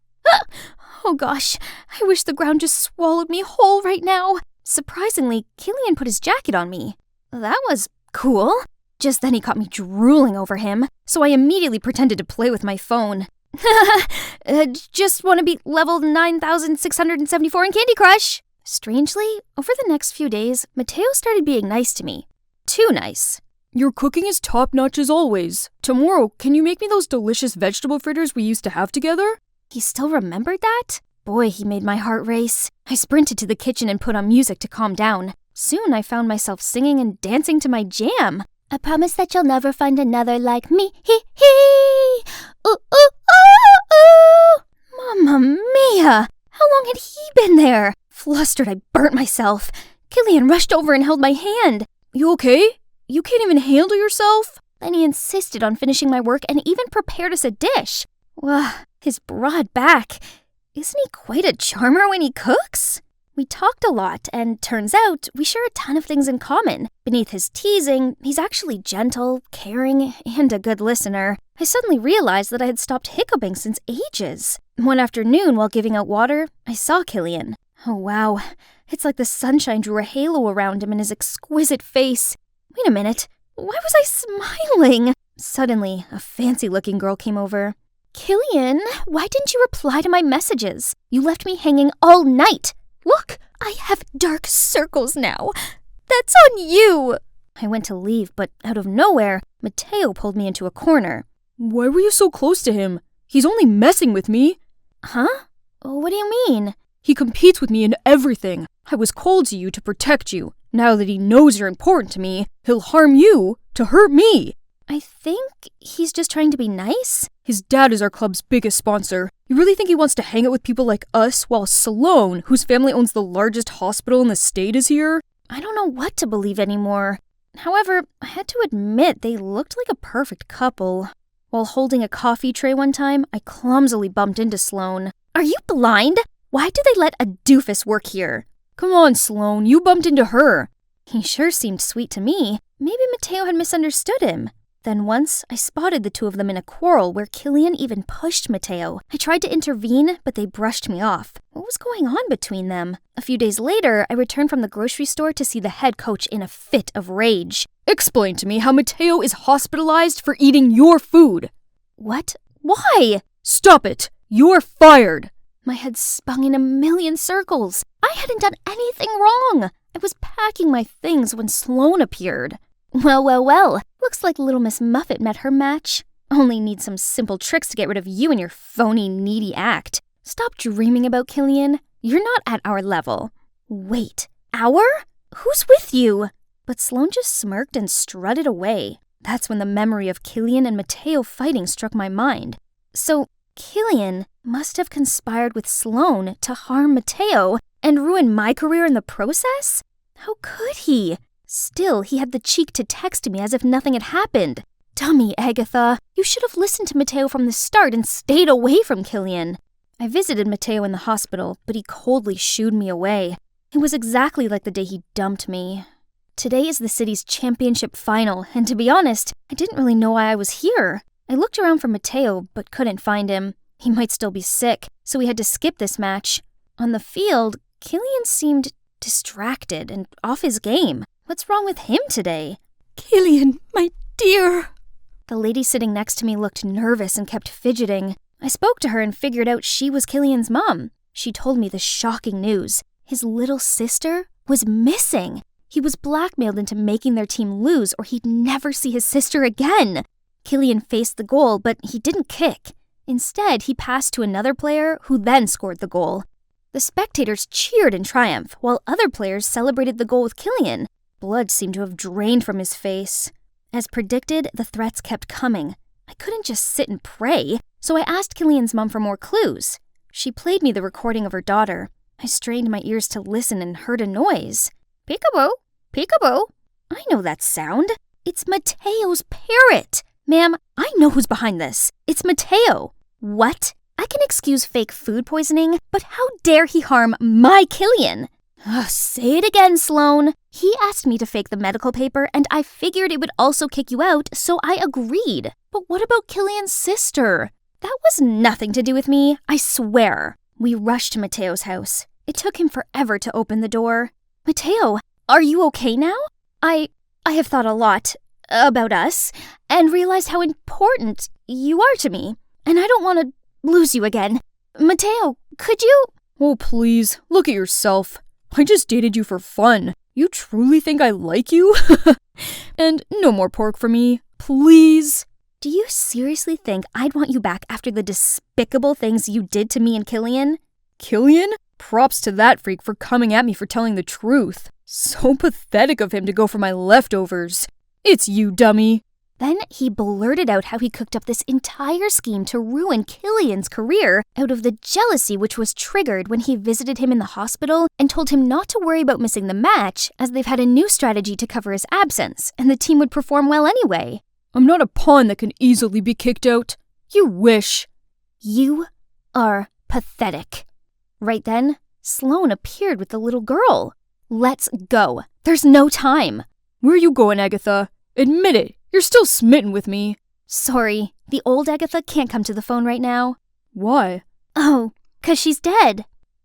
Oh gosh, I wish the ground just swallowed me whole right now. Surprisingly, Killian put his jacket on me. That was cool. Just then he caught me drooling over him, so I immediately pretended to play with my phone. Just want to beat level 9,674 in Candy Crush. Strangely, over the next few days, Mateo started being nice to me. Too nice. Your cooking is top-notch as always. Tomorrow, can you make me those delicious vegetable fritters we used to have together? He still remembered that? Boy, he made my heart race. I sprinted to the kitchen and put on music to calm down. Soon I found myself singing and dancing to my jam. I promise that you'll never find another like me. Hee hee! Ooh, ooh, ooh, ooh! Mamma mia! How long had he been there? Flustered, I burnt myself. Killian rushed over and held my hand. You okay? You can't even handle yourself? Then he insisted on finishing my work and even prepared us a dish. Well, his broad back. Isn't he quite a charmer when he cooks? We talked a lot, and turns out we share a ton of things in common. Beneath his teasing, he's actually gentle, caring, and a good listener. I suddenly realized that I had stopped hiccuping since ages. One afternoon, while giving out water, I saw Killian. Oh wow, it's like the sunshine drew a halo around him in his exquisite face. Wait a minute, why was I smiling? Suddenly, a fancy-looking girl came over. Killian, why didn't you reply to my messages? You left me hanging all night. Look, I have dark circles now. That's on you. I went to leave, but out of nowhere, Mateo pulled me into a corner. Why were you so close to him? He's only messing with me. Huh? What do you mean? He competes with me in everything. I was cold to you to protect you. Now that he knows you're important to me, he'll harm you to hurt me. I think he's just trying to be nice. His dad is our club's biggest sponsor. You really think he wants to hang out with people like us while Sloan, whose family owns the largest hospital in the state, is here? I don't know what to believe anymore. However, I had to admit they looked like a perfect couple. While holding a coffee tray one time, I clumsily bumped into Sloan. Are you blind? Why do they let a doofus work here? Come on, Sloan, you bumped into her. He sure seemed sweet to me. Maybe Mateo had misunderstood him. Then once, I spotted the two of them in a quarrel where Killian even pushed Mateo. I tried to intervene, but they brushed me off. What was going on between them? A few days later, I returned from the grocery store to see the head coach in a fit of rage. Explain to me how Mateo is hospitalized for eating your food. What? Why? Stop it! You're fired! My head spun in a million circles. I hadn't done anything wrong. I was packing my things when Sloan appeared. Well. Looks like Little Miss Muffet met her match. Only need some simple tricks to get rid of you and your phony, needy act. Stop dreaming about Killian. You're not at our level. Wait, our? Who's with you? But Sloan just smirked and strutted away. That's when the memory of Killian and Mateo fighting struck my mind. So, Killian must have conspired with Sloan to harm Mateo and ruin my career in the process? How could he? Still, he had the cheek to text me as if nothing had happened. Dummy, Agatha. You should have listened to Mateo from the start and stayed away from Killian. I visited Mateo in the hospital, but he coldly shooed me away. It was exactly like the day he dumped me. Today is the city's championship final, and to be honest, I didn't really know why I was here. I looked around for Mateo, but couldn't find him. He might still be sick, so we had to skip this match. On the field, Killian seemed distracted and off his game. What's wrong with him today? Killian, my dear. The lady sitting next to me looked nervous and kept fidgeting. I spoke to her and figured out she was Killian's mom. She told me the shocking news. His little sister was missing. He was blackmailed into making their team lose or he'd never see his sister again. Killian faced the goal, but he didn't kick. Instead, he passed to another player who then scored the goal. The spectators cheered in triumph, while other players celebrated the goal with Killian. Blood seemed to have drained from his face. As predicted, the threats kept coming. I couldn't just sit and pray, so I asked Killian's mom for more clues. She played me the recording of her daughter. I strained my ears to listen and heard a noise. Peekaboo, peekaboo. I know that sound. It's Mateo's parrot. Ma'am, I know who's behind this. It's Mateo. What? I can excuse fake food poisoning, but how dare he harm my Killian? Say it again, Sloan. He asked me to fake the medical paper, and I figured it would also kick you out, so I agreed. But what about Killian's sister? That was nothing to do with me, I swear. We rushed to Mateo's house. It took him forever to open the door. Mateo, are you okay now? I have thought a lot about us, and realized how important you are to me, and I don't want to lose you again. Mateo, could you? Oh, please, look at yourself. I just dated you for fun. You truly think I like you? And no more pork for me, please. Do you seriously think I'd want you back after the despicable things you did to me and Killian? Killian? Props to that freak for coming at me for telling the truth. So pathetic of him to go for my leftovers. It's you, dummy. Then he blurted out how he cooked up this entire scheme to ruin Killian's career out of the jealousy which was triggered when he visited him in the hospital and told him not to worry about missing the match as they've had a new strategy to cover his absence and the team would perform well anyway. I'm not a pawn that can easily be kicked out. You wish. You are pathetic. Right then, Sloane appeared with the little girl. Let's go. There's no time. Where are you going, Agatha? Admit it. You're still smitten with me. Sorry, the old Agatha can't come to the phone right now. Why? Oh, 'cause she's dead.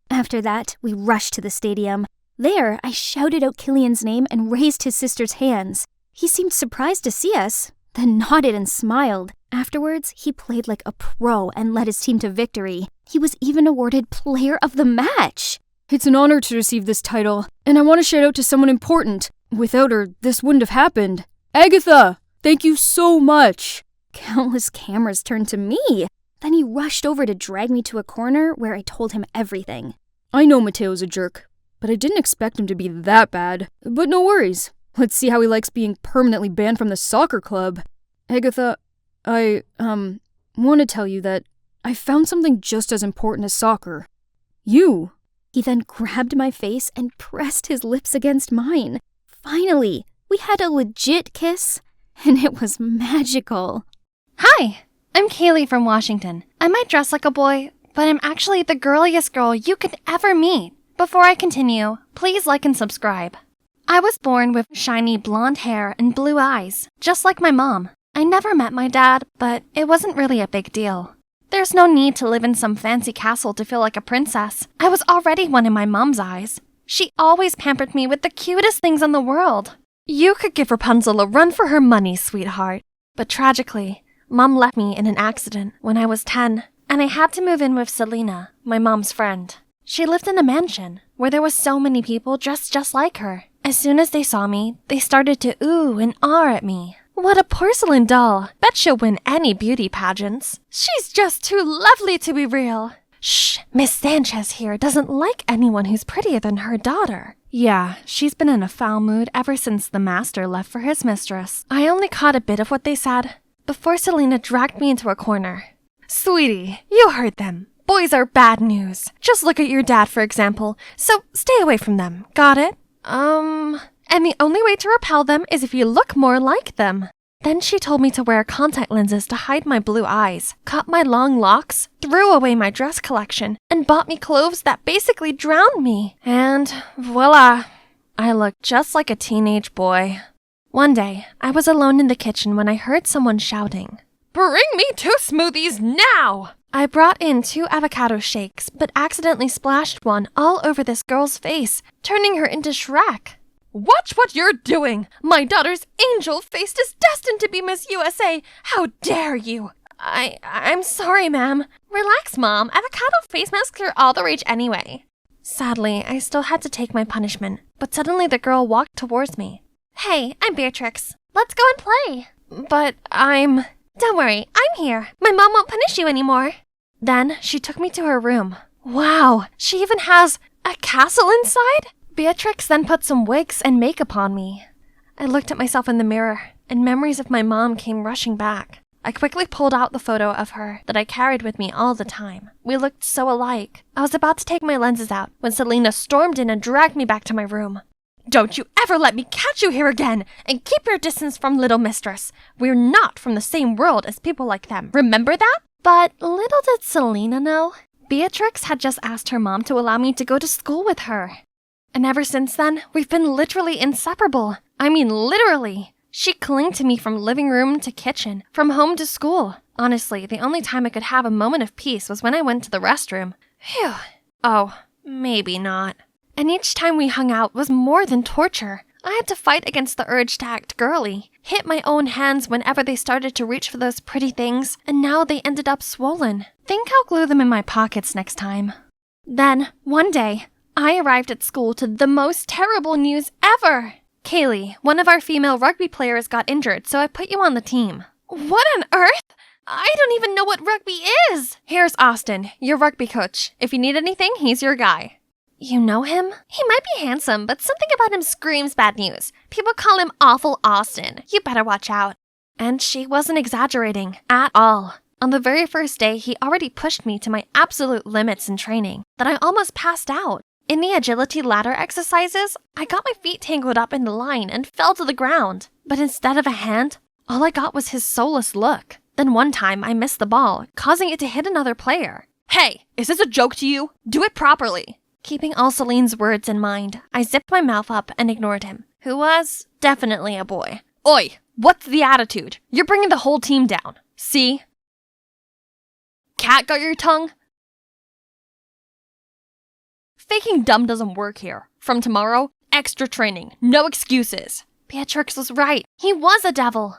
After that, we rushed to the stadium. There, I shouted out Killian's name and raised his sister's hands. He seemed surprised to see us, then nodded and smiled. Afterwards, he played like a pro and led his team to victory. He was even awarded Player of the Match. It's an honor to receive this title, and I want to shout out to someone important. Without her, this wouldn't have happened. Agatha, thank you so much. Countless cameras turned to me. Then he rushed over to drag me to a corner where I told him everything. I know Mateo's a jerk, but I didn't expect him to be that bad. But no worries. Let's see how he likes being permanently banned from the soccer club. Agatha, I, want to tell you that I found something just as important as soccer. You. He then grabbed my face and pressed his lips against mine. Finally, we had a legit kiss, and it was magical. Hi, I'm Kaylee from Washington. I might dress like a boy, but I'm actually the girliest girl you could ever meet. Before I continue, please like and subscribe. I was born with shiny blonde hair and blue eyes, just like my mom. I never met my dad, but it wasn't really a big deal. There's no need to live in some fancy castle to feel like a princess. I was already one in my mom's eyes. She always pampered me with the cutest things in the world. You could give Rapunzel a run for her money, sweetheart. But tragically, Mom left me in an accident when I was 10, and I had to move in with Selena, my mom's friend. She lived in a mansion where there was so many people dressed just like her. As soon as they saw me, they started to ooh and ah at me. What a porcelain doll. Bet she'll win any beauty pageants. She's just too lovely to be real. Shh, Miss Sanchez here doesn't like anyone who's prettier than her daughter. Yeah, she's been in a foul mood ever since the master left for his mistress. I only caught a bit of what they said before Selena dragged me into a corner. Sweetie, you heard them. Boys are bad news. Just look at your dad, for example. So stay away from them. Got it? And the only way to repel them is if you look more like them. Then she told me to wear contact lenses to hide my blue eyes, cut my long locks, threw away my dress collection, and bought me clothes that basically drowned me. And voila, I looked just like a teenage boy. One day, I was alone in the kitchen when I heard someone shouting, "Bring me 2 smoothies now!" I brought in 2 avocado shakes, but accidentally splashed one all over this girl's face, turning her into Shrek. Watch what you're doing! My daughter's angel face is destined to be Miss USA! How dare you! I'm sorry, ma'am. Relax, Mom. Avocado face masks are all the rage anyway. Sadly, I still had to take my punishment, but suddenly the girl walked towards me. Hey, I'm Beatrix. Let's go and play. But Don't worry, I'm here. My mom won't punish you anymore. Then she took me to her room. Wow, she even has a castle inside? Beatrix then put some wigs and makeup on me. I looked at myself in the mirror, and memories of my mom came rushing back. I quickly pulled out the photo of her that I carried with me all the time. We looked so alike. I was about to take my lenses out when Selena stormed in and dragged me back to my room. Don't you ever let me catch you here again, and keep your distance from Little Mistress. We're not from the same world as people like them. Remember that? But little did Selena know, Beatrix had just asked her mom to allow me to go to school with her. And ever since then, we've been literally inseparable. I mean, literally. She clung to me from living room to kitchen, from home to school. Honestly, the only time I could have a moment of peace was when I went to the restroom. Phew. Oh, maybe not. And each time we hung out was more than torture. I had to fight against the urge to act girly, hit my own hands whenever they started to reach for those pretty things, and now they ended up swollen. Think I'll glue them in my pockets next time. Then, one day, I arrived at school to the most terrible news ever. Kaylee, one of our female rugby players, got injured, so I put you on the team. What on earth? I don't even know what rugby is. Here's Austin, your rugby coach. If you need anything, he's your guy. You know him? He might be handsome, but something about him screams bad news. People call him Awful Austin. You better watch out. And she wasn't exaggerating at all. On the very first day, he already pushed me to my absolute limits in training, that I almost passed out. In the agility ladder exercises, I got my feet tangled up in the line and fell to the ground. But instead of a hand, all I got was his soulless look. Then one time, I missed the ball, causing it to hit another player. Hey, is this a joke to you? Do it properly. Keeping all Celine's words in mind, I zipped my mouth up and ignored him, who was definitely a boy. Oi, what's the attitude? You're bringing the whole team down. See? Cat got your tongue? Faking dumb doesn't work here. From tomorrow, extra training, no excuses. Beatrix was right. He was a devil.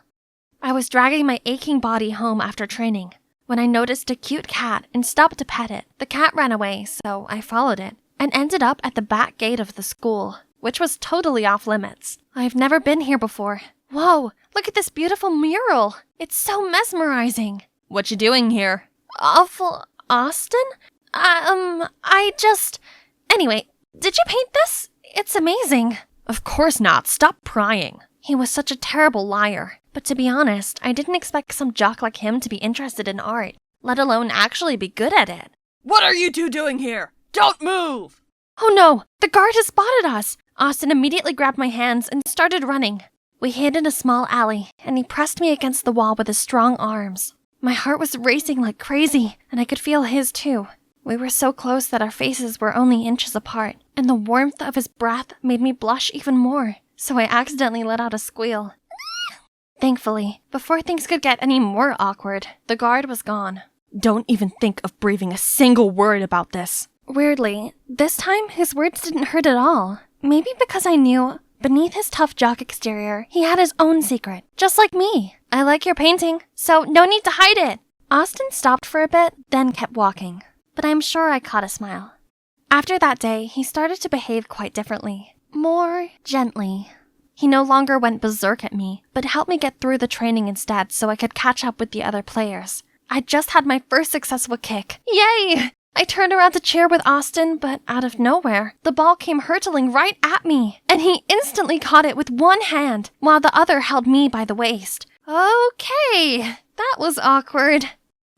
I was dragging my aching body home after training when I noticed a cute cat and stopped to pet it. The cat ran away, so I followed it and ended up at the back gate of the school, which was totally off limits. I've never been here before. Whoa, look at this beautiful mural. It's so mesmerizing. What you doing here? Awful Austin? Anyway, did you paint this? It's amazing. Of course not. Stop prying. He was such a terrible liar. But to be honest, I didn't expect some jock like him to be interested in art, let alone actually be good at it. What are you two doing here? Don't move! Oh no, the guard has spotted us. Austin immediately grabbed my hands and started running. We hid in a small alley, and he pressed me against the wall with his strong arms. My heart was racing like crazy, and I could feel his too. We were so close that our faces were only inches apart, and the warmth of his breath made me blush even more, so I accidentally let out a squeal. Thankfully, before things could get any more awkward, the guard was gone. Don't even think of breathing a single word about this. Weirdly, this time his words didn't hurt at all. Maybe because I knew, beneath his tough jock exterior, he had his own secret, just like me. I like your painting, so no need to hide it. Austin stopped for a bit, then kept walking, but I'm sure I caught a smile. After that day, he started to behave quite differently, more gently. He no longer went berserk at me, but helped me get through the training instead so I could catch up with the other players. I just had my first successful kick. Yay! I turned around to cheer with Austin, but out of nowhere, the ball came hurtling right at me, and he instantly caught it with one hand, while the other held me by the waist. Okay, that was awkward.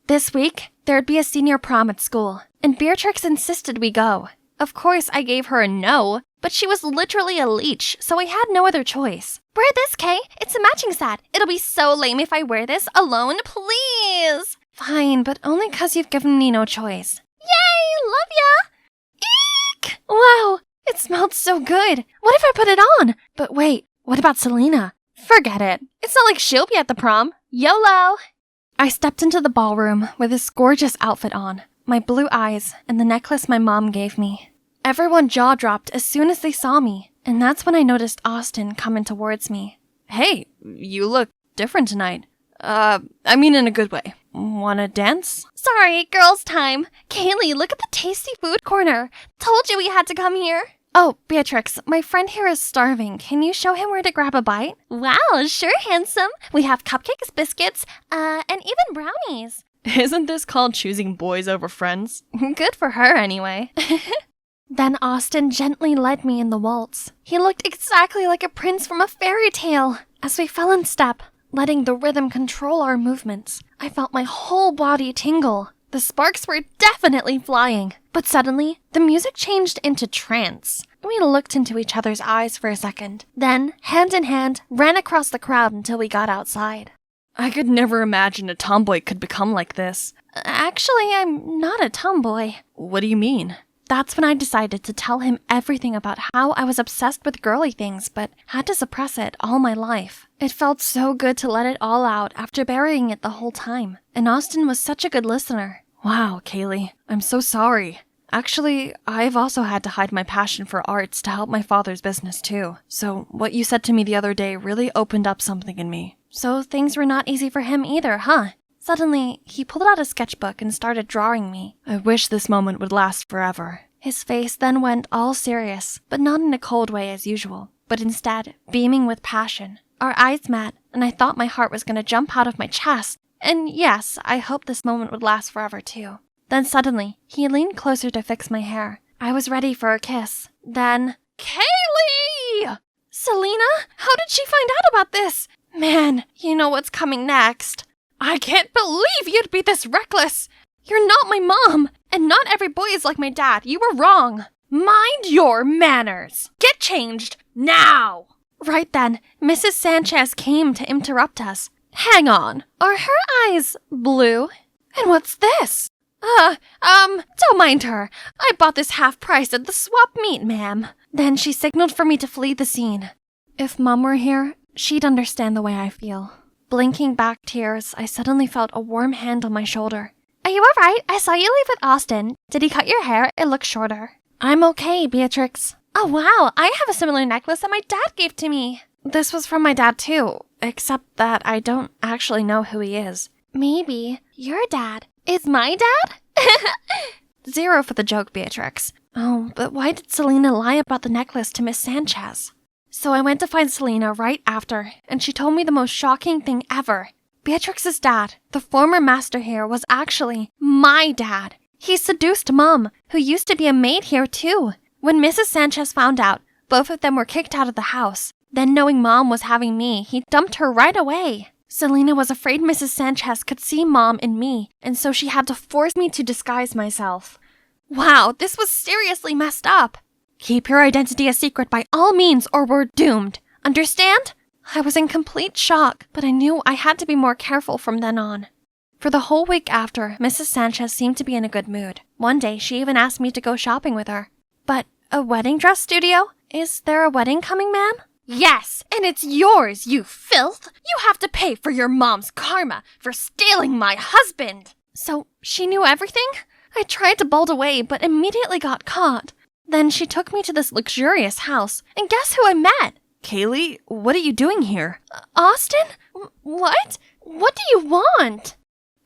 This week, there'd be a senior prom at school, and Beatrix insisted we go. Of course, I gave her a no, but she was literally a leech, so I had no other choice. Wear this, Kay. It's a matching set. It'll be so lame if I wear this alone, please. Fine, but only 'cause you've given me no choice. Yay! Love ya! Eek! Wow, it smelled so good. What if I put it on? But wait, what about Selena? Forget it. It's not like she'll be at the prom. YOLO! I stepped into the ballroom with this gorgeous outfit on, my blue eyes, and the necklace my mom gave me. Everyone jaw-dropped as soon as they saw me, and that's when I noticed Austin coming towards me. Hey, you look different tonight. I mean in a good way. Wanna dance? Sorry, girls' time. Kaylee, look at the tasty food corner. Told you we had to come here. Oh, Beatrix, my friend here is starving. Can you show him where to grab a bite? Wow, sure, handsome. We have cupcakes, biscuits, and even brownies. Isn't this called choosing boys over friends? Good for her, anyway. Then Austin gently led me in the waltz. He looked exactly like a prince from a fairy tale. As we fell in step, letting the rhythm control our movements, I felt my whole body tingle. The sparks were definitely flying. But suddenly, the music changed into trance. We looked into each other's eyes for a second, then, hand in hand, ran across the crowd until we got outside. I could never imagine a tomboy could become like this. Actually, I'm not a tomboy. What do you mean? That's when I decided to tell him everything about how I was obsessed with girly things, but had to suppress it all my life. It felt so good to let it all out after burying it the whole time. And Austin was such a good listener. Wow, Kaylee, I'm so sorry. Actually, I've also had to hide my passion for arts to help my father's business too. So what you said to me the other day really opened up something in me. So things were not easy for him either, huh? Suddenly, he pulled out a sketchbook and started drawing me. I wish this moment would last forever. His face then went all serious, but not in a cold way as usual, but instead beaming with passion. Our eyes met, and I thought my heart was going to jump out of my chest. And yes, I hoped this moment would last forever too. Then suddenly, he leaned closer to fix my hair. I was ready for a kiss. Then, Kaylee! Selena? How did she find out about this? Man, you know what's coming next. I can't believe you'd be this reckless. You're not my mom, and not every boy is like my dad. You were wrong. Mind your manners. Get changed now. Right then, Mrs. Sanchez came to interrupt us. Hang on, are her eyes blue? And what's this? Don't mind her. I bought this half price at the swap meet, ma'am. Then she signaled for me to flee the scene. If Mom were here, she'd understand the way I feel. Blinking back tears, I suddenly felt a warm hand on my shoulder. Are you alright? I saw you leave with Austin. Did he cut your hair? It looks shorter. I'm okay, Beatrix. Oh wow, I have a similar necklace that my dad gave to me. This was from my dad too, except that I don't actually know who he is. Maybe your dad is my dad? 0 for the joke, Beatrix. Oh, but why did Selena lie about the necklace to Miss Sanchez? So I went to find Selena right after, and she told me the most shocking thing ever. Beatrix's dad, the former master here, was actually my dad. He seduced Mom, who used to be a maid here too. When Mrs. Sanchez found out, both of them were kicked out of the house. Then knowing Mom was having me, he dumped her right away. Selena was afraid Mrs. Sanchez could see Mom in me, and so she had to force me to disguise myself. Wow, this was seriously messed up. Keep your identity a secret by all means or we're doomed. Understand? I was in complete shock, but I knew I had to be more careful from then on. For the whole week after, Mrs. Sanchez seemed to be in a good mood. One day, she even asked me to go shopping with her. But a wedding dress studio? Is there a wedding coming, ma'am? Yes, and it's yours, you filth! You have to pay for your mom's karma for stealing my husband! So, she knew everything? I tried to bolt away, but immediately got caught. Then she took me to this luxurious house, and guess who I met? Kaylee, what are you doing here? Austin? What? What do you want?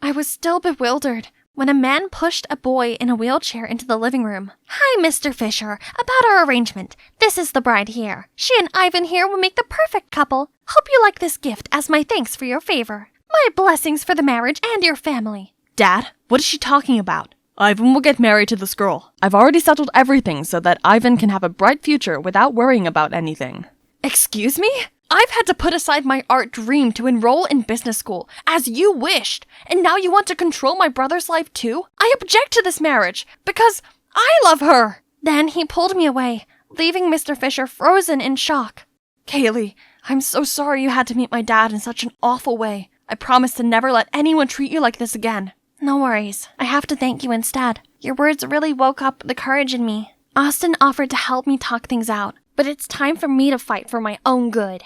I was still bewildered when a man pushed a boy in a wheelchair into the living room. Hi, Mr. Fisher. About our arrangement. This is the bride here. She and Ivan here will make the perfect couple. Hope you like this gift as my thanks for your favor. My blessings for the marriage and your family. Dad, what is she talking about? Ivan will get married to this girl. I've already settled everything so that Ivan can have a bright future without worrying about anything. Excuse me? I've had to put aside my art dream to enroll in business school, as you wished, and now you want to control my brother's life too? I object to this marriage, because I love her! Then he pulled me away, leaving Mr. Fisher frozen in shock. Kaylee, I'm so sorry you had to meet my dad in such an awful way. I promise to never let anyone treat you like this again. No worries. I have to thank you instead. Your words really woke up the courage in me. Austin offered to help me talk things out, but it's time for me to fight for my own good.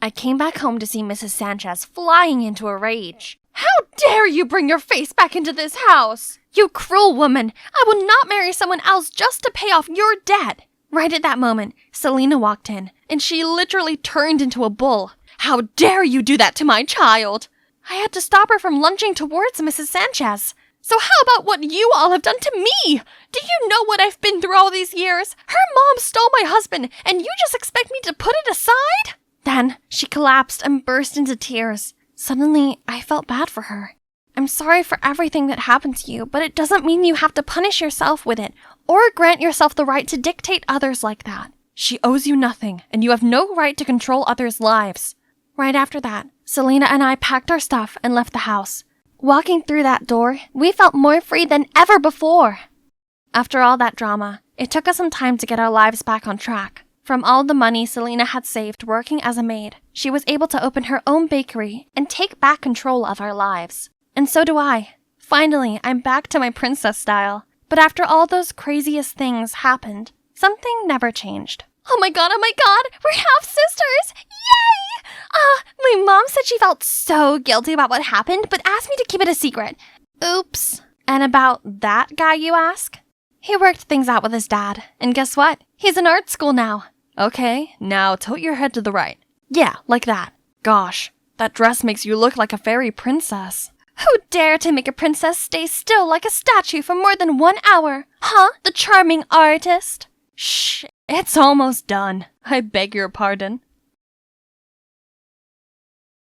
I came back home to see Mrs. Sanchez flying into a rage. How dare you bring your face back into this house? You cruel woman! I will not marry someone else just to pay off your debt! Right at that moment, Selena walked in, and she literally turned into a bull. How dare you do that to my child! I had to stop her from lunging towards Mrs. Sanchez. So how about what you all have done to me? Do you know what I've been through all these years? Her mom stole my husband, and you just expect me to put it aside? Then she collapsed and burst into tears. Suddenly, I felt bad for her. I'm sorry for everything that happened to you, but it doesn't mean you have to punish yourself with it, or grant yourself the right to dictate others like that. She owes you nothing, and you have no right to control others' lives. Right after that, Selena and I packed our stuff and left the house. Walking through that door, we felt more free than ever before. After all that drama, it took us some time to get our lives back on track. From all the money Selena had saved working as a maid, she was able to open her own bakery and take back control of our lives. And so do I. Finally, I'm back to my princess style. But after all those craziest things happened, something never changed. Oh my god, we're half sisters! Yay! My mom said she felt so guilty about what happened, but asked me to keep it a secret. Oops. And about that guy, you ask? He worked things out with his dad, and guess what? He's in art school now. Okay, now tilt your head to the right. Yeah, like that. Gosh, that dress makes you look like a fairy princess. Who dare to make a princess stay still like a statue for more than 1 hour? Huh? The charming artist? Shh, it's almost done. I beg your pardon.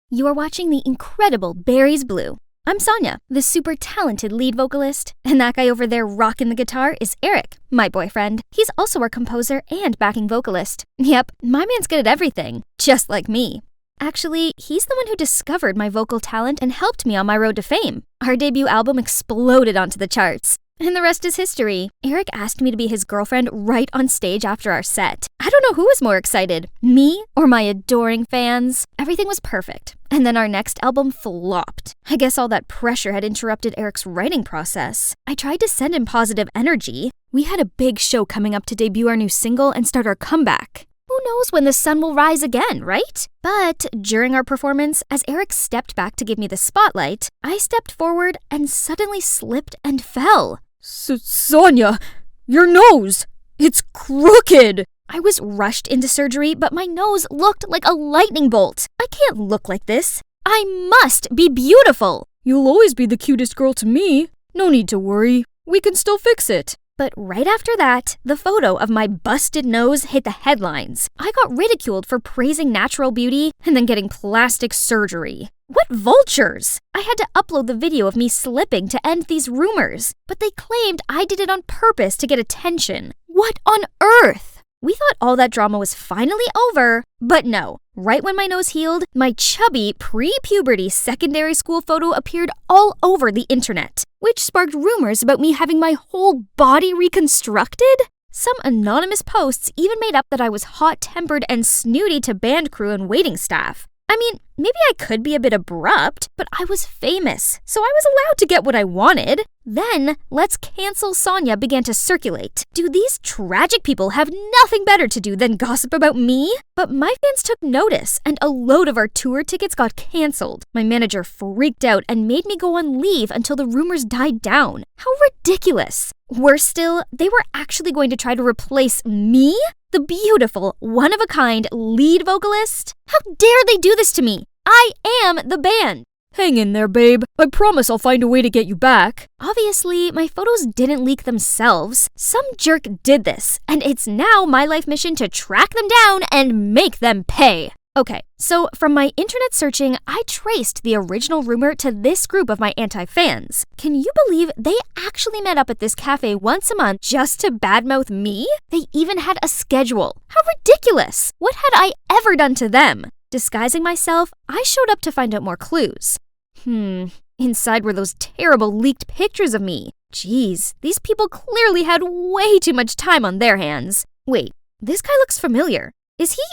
You are watching the incredible Berries Blue. I'm Sonia, the super talented lead vocalist, and that guy over there rocking the guitar is Eric, my boyfriend. He's also our composer and backing vocalist. Yep, my man's good at everything, just like me. Actually, he's the one who discovered my vocal talent and helped me on my road to fame. Our debut album exploded onto the charts. And the rest is history. Eric asked me to be his girlfriend right on stage after our set. I don't know who was more excited, me or my adoring fans. Everything was perfect. And then our next album flopped. I guess all that pressure had interrupted Eric's writing process. I tried to send him positive energy. We had a big show coming up to debut our new single and start our comeback. Who knows when the sun will rise again, right? But during our performance, as Eric stepped back to give me the spotlight, I stepped forward and suddenly slipped and fell. Sonia, your nose! It's crooked! I was rushed into surgery, but my nose looked like a lightning bolt. I can't look like this. I must be beautiful. You'll always be the cutest girl to me. No need to worry. We can still fix it. But right after that, the photo of my busted nose hit the headlines. I got ridiculed for praising natural beauty and then getting plastic surgery. What vultures! I had to upload the video of me slipping to end these rumors, but they claimed I did it on purpose to get attention. What on earth? We thought all that drama was finally over, but no. Right when my nose healed, my chubby, pre-puberty secondary school photo appeared all over the internet, which sparked rumors about me having my whole body reconstructed. Some anonymous posts even made up that I was hot-tempered and snooty to band crew and waiting staff. I mean, maybe I could be a bit abrupt, but I was famous, so I was allowed to get what I wanted. Then, Let's Cancel Sonia began to circulate. Do these tragic people have nothing better to do than gossip about me? But my fans took notice, and a load of our tour tickets got canceled. My manager freaked out and made me go on leave until the rumors died down. How ridiculous! Worse still, they were actually going to try to replace me? The beautiful, one-of-a-kind lead vocalist? How dare they do this to me? I am the band. Hang in there, babe. I promise I'll find a way to get you back. Obviously, my photos didn't leak themselves. Some jerk did this, and it's now my life mission to track them down and make them pay. Okay, so from my internet searching, I traced the original rumor to this group of my anti-fans. Can you believe they actually met up at this cafe once a month just to badmouth me? They even had a schedule. How ridiculous! What had I ever done to them? Disguising myself, I showed up to find out more clues. Inside were those terrible leaked pictures of me. Jeez, these people clearly had way too much time on their hands. Wait, this guy looks familiar. Is he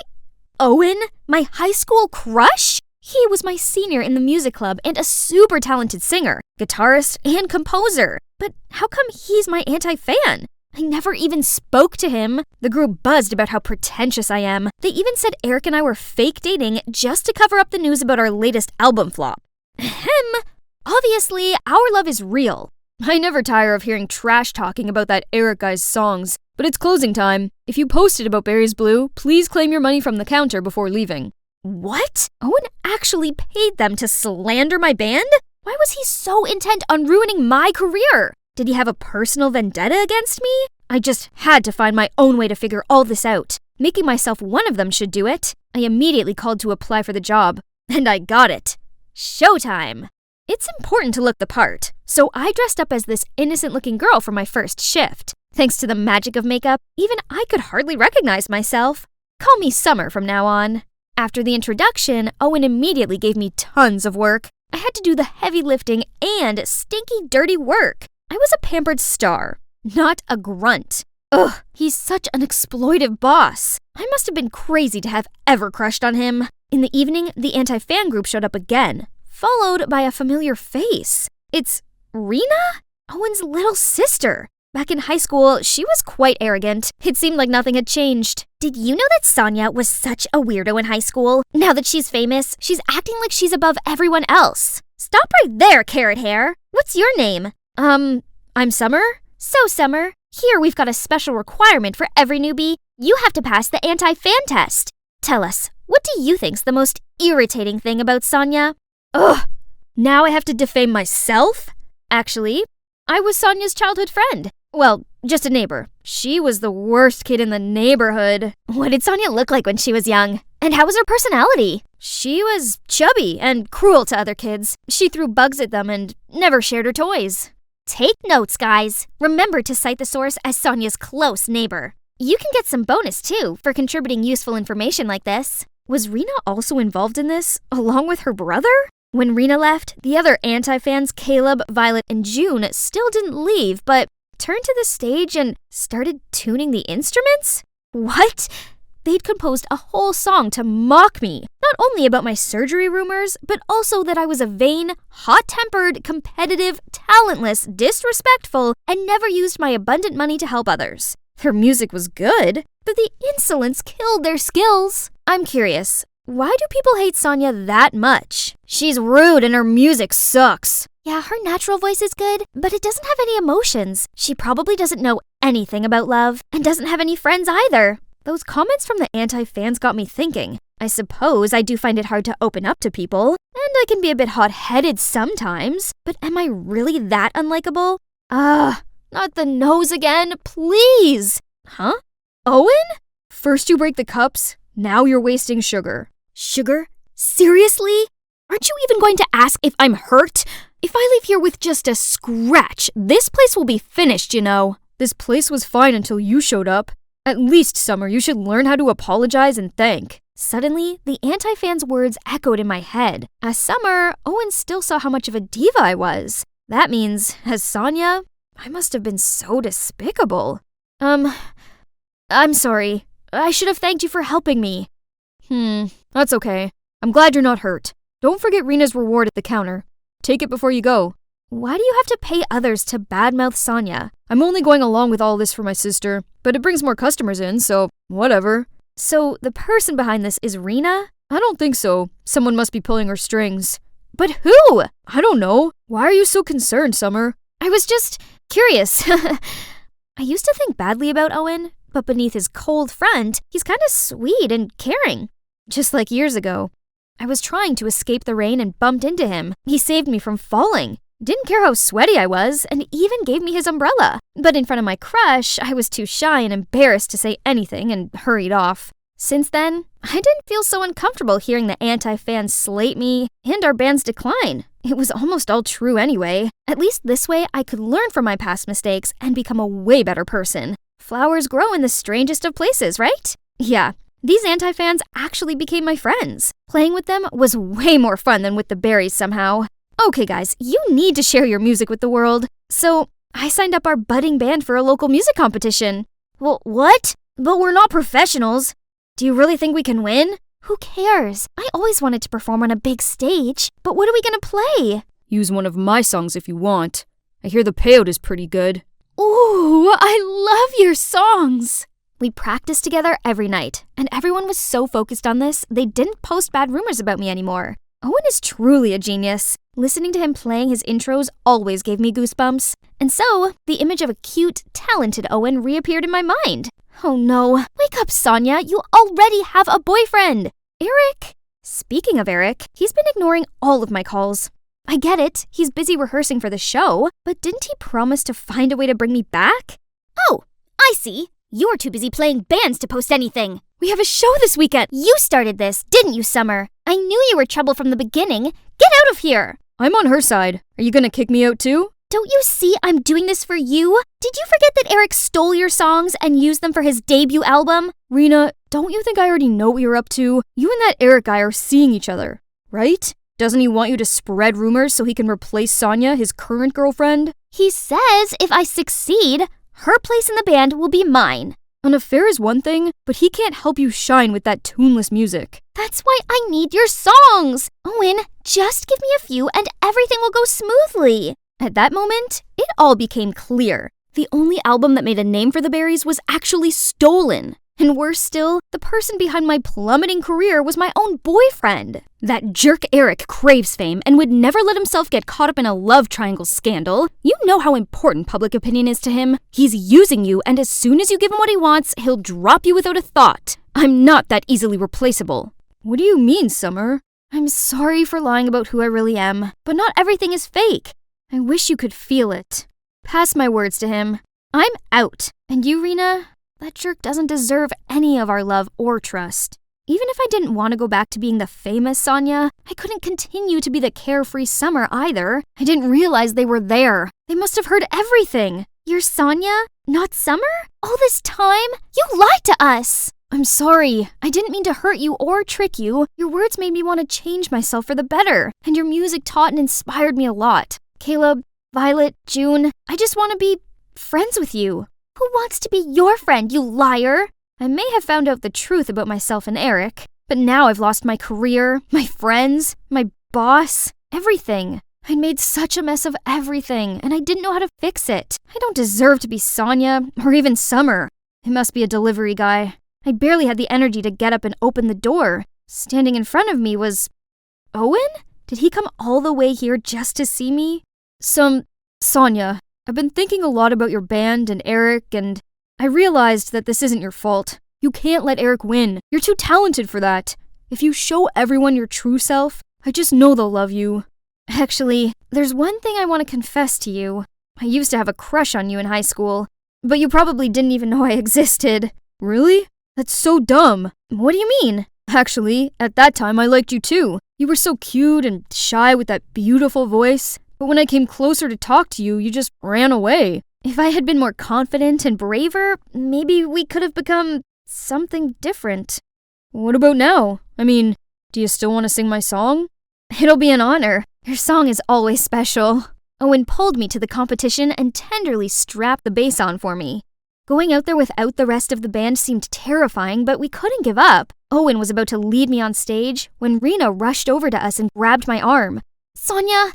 Owen, my high school crush? He was my senior in the music club and a super talented singer, guitarist, and composer. But how come he's my anti-fan? I never even spoke to him. The group buzzed about how pretentious I am. They even said Eric and I were fake dating just to cover up the news about our latest album flop. Ahem. Obviously, our love is real. I never tire of hearing trash talking about that Eric guy's songs. But it's closing time. If you posted about Barry's Blue, please claim your money from the counter before leaving. What? Owen actually paid them to slander my band? Why was he so intent on ruining my career? Did he have a personal vendetta against me? I just had to find my own way to figure all this out. Making myself one of them should do it. I immediately called to apply for the job. And I got it. Showtime! It's important to look the part, so I dressed up as this innocent-looking girl for my first shift. Thanks to the magic of makeup, even I could hardly recognize myself. Call me Summer from now on. After the introduction, Owen immediately gave me tons of work. I had to do the heavy lifting and stinky, dirty work. I was a pampered star, not a grunt. Ugh, he's such an exploitive boss. I must have been crazy to have ever crushed on him. In the evening, the anti-fan group showed up again, followed by a familiar face. It's Rena? Owen's little sister. Back in high school, she was quite arrogant. It seemed like nothing had changed. Did you know that Sonia was such a weirdo in high school? Now that she's famous, she's acting like she's above everyone else. Stop right there, carrot hair. What's your name? I'm Summer. So, Summer, here we've got a special requirement for every newbie. You have to pass the anti-fan test. Tell us, what do you think's the most irritating thing about Sonia? Ugh, now I have to defame myself? Actually, I was Sonia's childhood friend. Well, just a neighbor. She was the worst kid in the neighborhood. What did Sonia look like when she was young? And how was her personality? She was chubby and cruel to other kids. She threw bugs at them and never shared her toys. Take notes, guys. Remember to cite the source as Sonia's close neighbor. You can get some bonus, too, for contributing useful information like this. Was Rena also involved in this, along with her brother? When Rena left, the other anti-fans, Caleb, Violet, and June, still didn't leave, but turned to the stage and started tuning the instruments? What? They'd composed a whole song to mock me, not only about my surgery rumors, but also that I was a vain, hot-tempered, competitive, talentless, disrespectful, and never used my abundant money to help others. Their music was good, but the insolence killed their skills. I'm curious, why do people hate Sonia that much? She's rude and her music sucks. Yeah, her natural voice is good, but it doesn't have any emotions. She probably doesn't know anything about love, and doesn't have any friends either. Those comments from the anti-fans got me thinking. I suppose I do find it hard to open up to people, and I can be a bit hot-headed sometimes, but am I really that unlikable? Not the nose again, please! Huh? Owen? First you break the cups, now you're wasting sugar. Sugar? Seriously? Aren't you even going to ask if I'm hurt? If I leave here with just a scratch, this place will be finished, you know. This place was fine until you showed up. At least, Summer, you should learn how to apologize and thank. Suddenly, the anti-fan's words echoed in my head. As Summer, Owen still saw how much of a diva I was. That means, as Sonia, I must have been so despicable. I'm sorry. I should have thanked you for helping me. That's okay. I'm glad you're not hurt. Don't forget Rena's reward at the counter. Take it before you go. Why do you have to pay others to badmouth Sonia? I'm only going along with all this for my sister, but it brings more customers in, so whatever. So the person behind this is Rena? I don't think so. Someone must be pulling her strings. But who? I don't know. Why are you so concerned, Summer? I was just curious. I used to think badly about Owen, but beneath his cold front, he's kind of sweet and caring. Just like years ago. I was trying to escape the rain and bumped into him. He saved me from falling. Didn't care how sweaty I was, and even gave me his umbrella. But in front of my crush, I was too shy and embarrassed to say anything and hurried off. Since then, I didn't feel so uncomfortable hearing the anti-fans slate me and our band's decline. It was almost all true anyway. At least this way, I could learn from my past mistakes and become a way better person. Flowers grow in the strangest of places, right? Yeah. These anti-fans actually became my friends. Playing with them was way more fun than with the berries somehow. Okay guys, you need to share your music with the world. So, I signed up our budding band for a local music competition. Well, what? But we're not professionals. Do you really think we can win? Who cares? I always wanted to perform on a big stage. But what are we gonna play? Use one of my songs if you want. I hear the payout is pretty good. Ooh, I love your songs! We practiced together every night, and everyone was so focused on this, they didn't post bad rumors about me anymore. Owen is truly a genius. Listening to him playing his intros always gave me goosebumps. And so, the image of a cute, talented Owen reappeared in my mind. Oh no, wake up, Sonia, you already have a boyfriend! Eric? Speaking of Eric, he's been ignoring all of my calls. I get it, he's busy rehearsing for the show, but didn't he promise to find a way to bring me back? Oh, I see. You're too busy playing bands to post anything. We have a show this weekend. You started this, didn't you, Summer? I knew you were trouble from the beginning. Get out of here. I'm on her side. Are you gonna kick me out too? Don't you see I'm doing this for you? Did you forget that Eric stole your songs and used them for his debut album? Rena, don't you think I already know what you're up to? You and that Eric guy are seeing each other, right? Doesn't he want you to spread rumors so he can replace Sonia, his current girlfriend? He says if I succeed, her place in the band will be mine. An affair is one thing, but he can't help you shine with that tuneless music. That's why I need your songs! Owen, just give me a few and everything will go smoothly. At that moment, it all became clear. The only album that made a name for the Berries was actually stolen. And worse still, the person behind my plummeting career was my own boyfriend. That jerk Eric craves fame and would never let himself get caught up in a love triangle scandal. You know how important public opinion is to him. He's using you, and as soon as you give him what he wants, he'll drop you without a thought. I'm not that easily replaceable. What do you mean, Summer? I'm sorry for lying about who I really am, but not everything is fake. I wish you could feel it. Pass my words to him. I'm out. And you, Rena? That jerk doesn't deserve any of our love or trust. Even if I didn't want to go back to being the famous Sonia, I couldn't continue to be the carefree Summer either. I didn't realize they were there. They must have heard everything. You're Sonia, not Summer? All this time? You lied to us! I'm sorry. I didn't mean to hurt you or trick you. Your words made me want to change myself for the better, and your music taught and inspired me a lot. Caleb, Violet, June, I just want to be friends with you. Who wants to be your friend, you liar? I may have found out the truth about myself and Eric, but now I've lost my career, my friends, my boss, everything. I'd made such a mess of everything, and I didn't know how to fix it. I don't deserve to be Sonia, or even Summer. It must be a delivery guy. I barely had the energy to get up and open the door. Standing in front of me was... Owen? Did he come all the way here just to see me? Sonia, I've been thinking a lot about your band and Eric, and I realized that this isn't your fault. You can't let Eric win. You're too talented for that. If you show everyone your true self, I just know they'll love you. Actually, there's one thing I want to confess to you. I used to have a crush on you in high school, but you probably didn't even know I existed. Really? That's so dumb. What do you mean? Actually, at that time I liked you too. You were so cute and shy with that beautiful voice, but when I came closer to talk to you, you just ran away. If I had been more confident and braver, maybe we could have become something different. What about now? I mean, do you still want to sing my song? It'll be an honor. Your song is always special. Owen pulled me to the competition and tenderly strapped the bass on for me. Going out there without the rest of the band seemed terrifying, but we couldn't give up. Owen was about to lead me on stage when Rena rushed over to us and grabbed my arm. Sonia,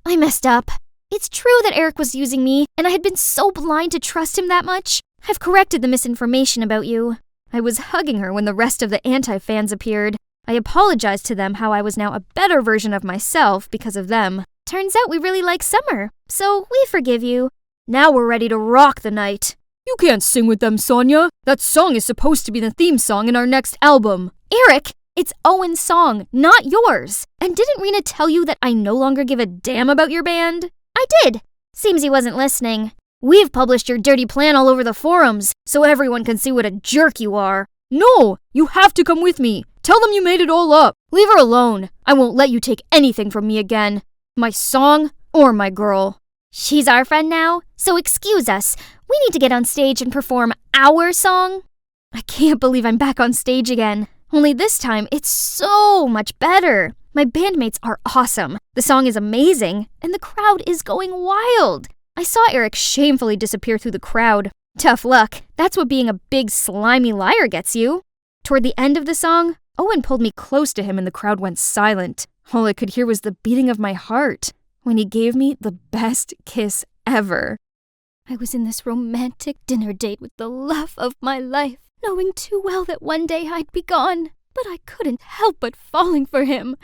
I messed up. It's true that Eric was using me, and I had been so blind to trust him that much. I've corrected the misinformation about you. I was hugging her when the rest of the anti-fans appeared. I apologized to them how I was now a better version of myself because of them. Turns out we really like Summer, so we forgive you. Now we're ready to rock the night. You can't sing with them, Sonia. That song is supposed to be the theme song in our next album. Eric, it's Owen's song, not yours. And didn't Rena tell you that I no longer give a damn about your band? I did. Seems he wasn't listening. We've published your dirty plan all over the forums, so everyone can see what a jerk you are. No, you have to come with me. Tell them you made it all up. Leave her alone. I won't let you take anything from me again. My song or my girl. She's our friend now, so excuse us. We need to get on stage and perform our song. I can't believe I'm back on stage again. Only this time, it's so much better. My bandmates are awesome. The song is amazing, and the crowd is going wild. I saw Eric shamefully disappear through the crowd. Tough luck. That's what being a big, slimy liar gets you. Toward the end of the song, Owen pulled me close to him and the crowd went silent. All I could hear was the beating of my heart when he gave me the best kiss ever. I was in this romantic dinner date with the love of my life, knowing too well that one day I'd be gone, but I couldn't help but falling for him.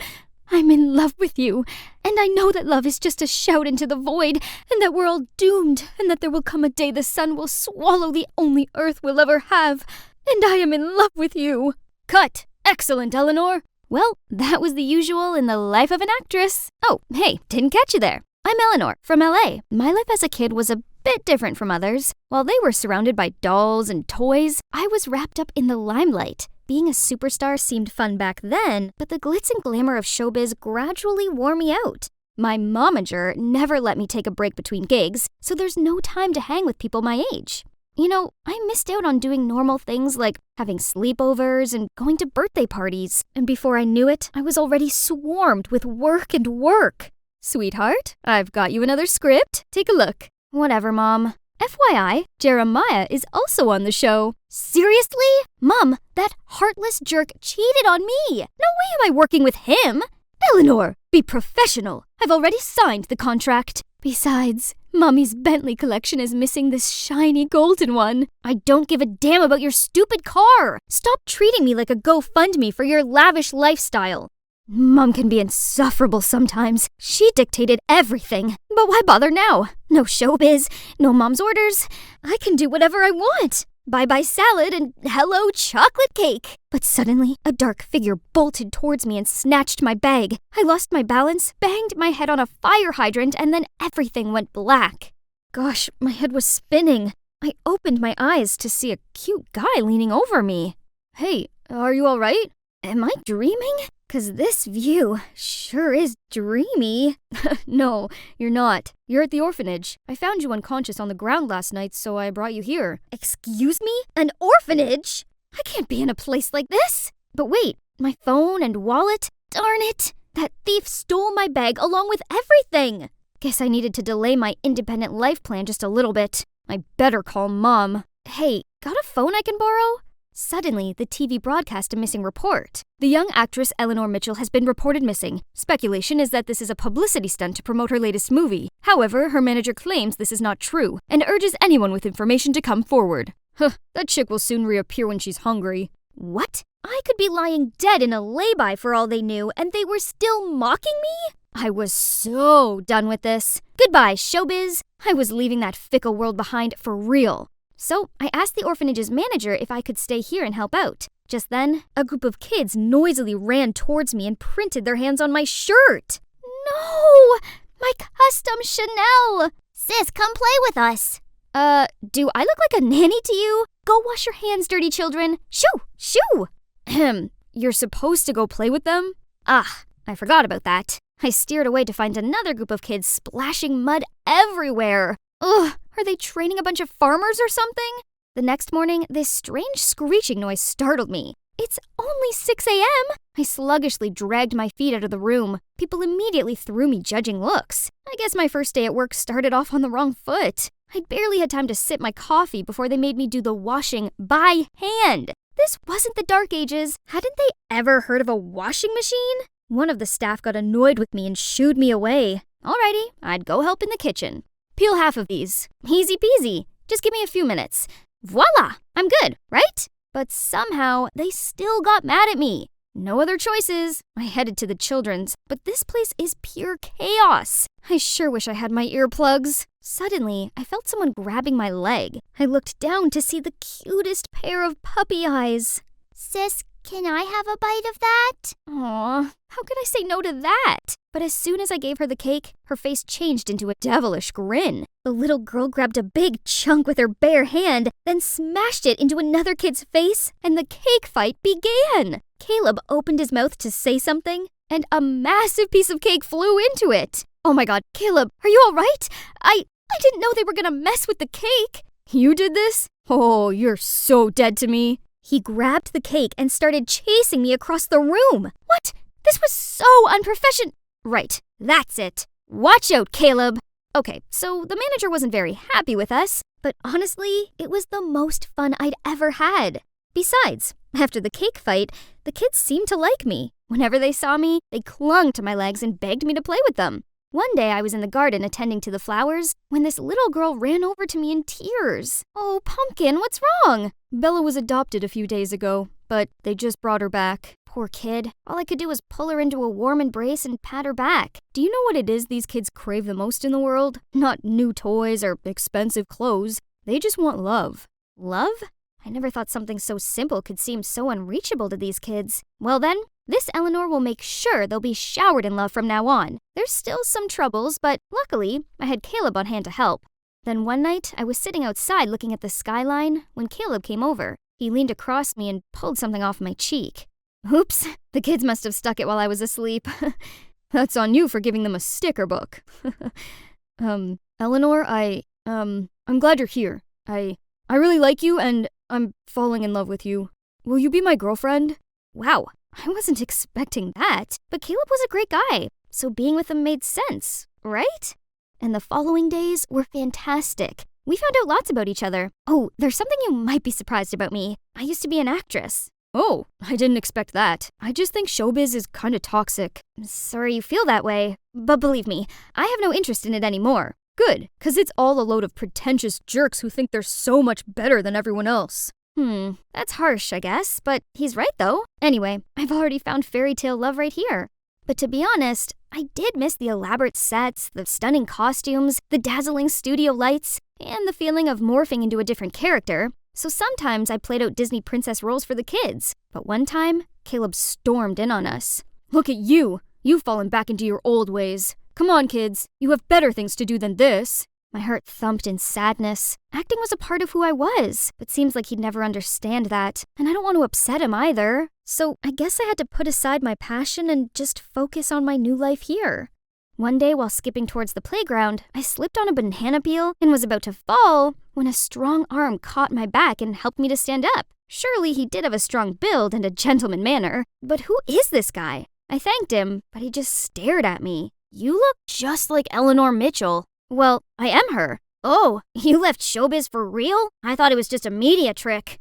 I'm in love with you, and I know that love is just a shout into the void, and that we're all doomed, and that there will come a day the sun will swallow the only earth we'll ever have, and I am in love with you. Cut! Excellent, Eleanor! Well, that was the usual in the life of an actress. Oh, hey, didn't catch you there. I'm Eleanor, from LA. My life as a kid was a bit different from others. While they were surrounded by dolls and toys, I was wrapped up in the limelight. Being a superstar seemed fun back then, but the glitz and glamour of showbiz gradually wore me out. My momager never let me take a break between gigs, so there's no time to hang with people my age. You know, I missed out on doing normal things like having sleepovers and going to birthday parties, and before I knew it, I was already swarmed with work and work. Sweetheart, I've got you another script. Take a look. Whatever, Mom. FYI, Jeremiah is also on the show. Seriously? Mom, that heartless jerk cheated on me. No way am I working with him. Eleanor, be professional. I've already signed the contract. Besides, Mommy's Bentley collection is missing this shiny golden one. I don't give a damn about your stupid car. Stop treating me like a GoFundMe for your lavish lifestyle. Mom can be insufferable sometimes. She dictated everything. But why bother now? No showbiz, no Mom's orders. I can do whatever I want. Bye-bye salad and hello chocolate cake. But suddenly, a dark figure bolted towards me and snatched my bag. I lost my balance, banged my head on a fire hydrant, and then everything went black. Gosh, my head was spinning. I opened my eyes to see a cute guy leaning over me. Hey, are you all right? Am I dreaming? 'Cause this view sure is dreamy. No, you're not. You're at the orphanage. I found you unconscious on the ground last night, so I brought you here. Excuse me? An orphanage? I can't be in a place like this. But wait, my phone and wallet? Darn it! That thief stole my bag along with everything. Guess I needed to delay my independent life plan just a little bit. I better call Mom. Hey, got a phone I can borrow? Suddenly, the TV broadcast a missing report. The young actress Eleanor Mitchell has been reported missing. Speculation is that this is a publicity stunt to promote her latest movie. However, her manager claims this is not true and urges anyone with information to come forward. That chick will soon reappear when she's hungry. What? I could be lying dead in a lay-by for all they knew, and they were still mocking me? I was so done with this. Goodbye, showbiz. I was leaving that fickle world behind for real. So I asked the orphanage's manager if I could stay here and help out. Just then, a group of kids noisily ran towards me and printed their hands on my shirt. No! My custom Chanel! Sis, come play with us. Do I look like a nanny to you? Go wash your hands, dirty children. Shoo! Shoo! Ahem. You're supposed to go play with them? Ah, I forgot about that. I steered away to find another group of kids splashing mud everywhere. Ugh, are they training a bunch of farmers or something? The next morning, this strange screeching noise startled me. It's only 6 a.m. I sluggishly dragged my feet out of the room. People immediately threw me judging looks. I guess my first day at work started off on the wrong foot. I'd barely had time to sip my coffee before they made me do the washing by hand. This wasn't the Dark Ages. Hadn't they ever heard of a washing machine? One of the staff got annoyed with me and shooed me away. Alrighty, I'd go help in the kitchen. Peel half of these. Easy peasy. Just give me a few minutes. Voila! I'm good, right? But somehow, they still got mad at me. No other choices. I headed to the children's, but this place is pure chaos. I sure wish I had my earplugs. Suddenly, I felt someone grabbing my leg. I looked down to see the cutest pair of puppy eyes. Sis, can I have a bite of that? Aw, how could I say no to that? But as soon as I gave her the cake, her face changed into a devilish grin. The little girl grabbed a big chunk with her bare hand, then smashed it into another kid's face, and the cake fight began. Caleb opened his mouth to say something, and a massive piece of cake flew into it. Oh my god, Caleb, are you all right? I didn't know they were gonna mess with the cake. You did this? Oh, you're so dead to me. He grabbed the cake and started chasing me across the room. What? This was so unprofessional. Right, that's it. Watch out, Caleb. Okay, so the manager wasn't very happy with us, but honestly, it was the most fun I'd ever had. Besides, after the cake fight, the kids seemed to like me. Whenever they saw me, they clung to my legs and begged me to play with them. One day I was in the garden attending to the flowers when this little girl ran over to me in tears. Oh, Pumpkin, what's wrong? Bella was adopted a few days ago, but they just brought her back. Poor kid. All I could do was pull her into a warm embrace and pat her back. Do you know what it is these kids crave the most in the world? Not new toys or expensive clothes. They just want love. Love? I never thought something so simple could seem so unreachable to these kids. Well then, this Eleanor will make sure they'll be showered in love from now on. There's still some troubles, but luckily, I had Caleb on hand to help. Then one night, I was sitting outside looking at the skyline when Caleb came over. He leaned across me and pulled something off my cheek. Oops, the kids must have stuck it while I was asleep. That's on you for giving them a sticker book. Eleanor, I'm glad you're here. I really like you and I'm falling in love with you. Will you be my girlfriend? Wow, I wasn't expecting that, but Caleb was a great guy, so being with him made sense, right? And the following days were fantastic. We found out lots about each other. Oh, there's something you might be surprised about me. I used to be an actress. Oh, I didn't expect that. I just think showbiz is kinda toxic. Sorry you feel that way, but believe me, I have no interest in it anymore. Good, 'cause it's all a load of pretentious jerks who think they're so much better than everyone else. That's harsh, I guess, but he's right though. Anyway, I've already found fairy tale love right here. But to be honest, I did miss the elaborate sets, the stunning costumes, the dazzling studio lights, and the feeling of morphing into a different character. So sometimes I played out Disney princess roles for the kids. But one time, Caleb stormed in on us. Look at you! You've fallen back into your old ways. Come on, kids. You have better things to do than this. My heart thumped in sadness. Acting was a part of who I was, but seems like he'd never understand that, and I don't want to upset him either. So I guess I had to put aside my passion and just focus on my new life here. One day while skipping towards the playground, I slipped on a banana peel and was about to fall when a strong arm caught my back and helped me to stand up. Surely he did have a strong build and a gentleman manner, but who is this guy? I thanked him, but he just stared at me. You look just like Eleanor Mitchell. Well, I am her. Oh, you left showbiz for real? I thought it was just a media trick.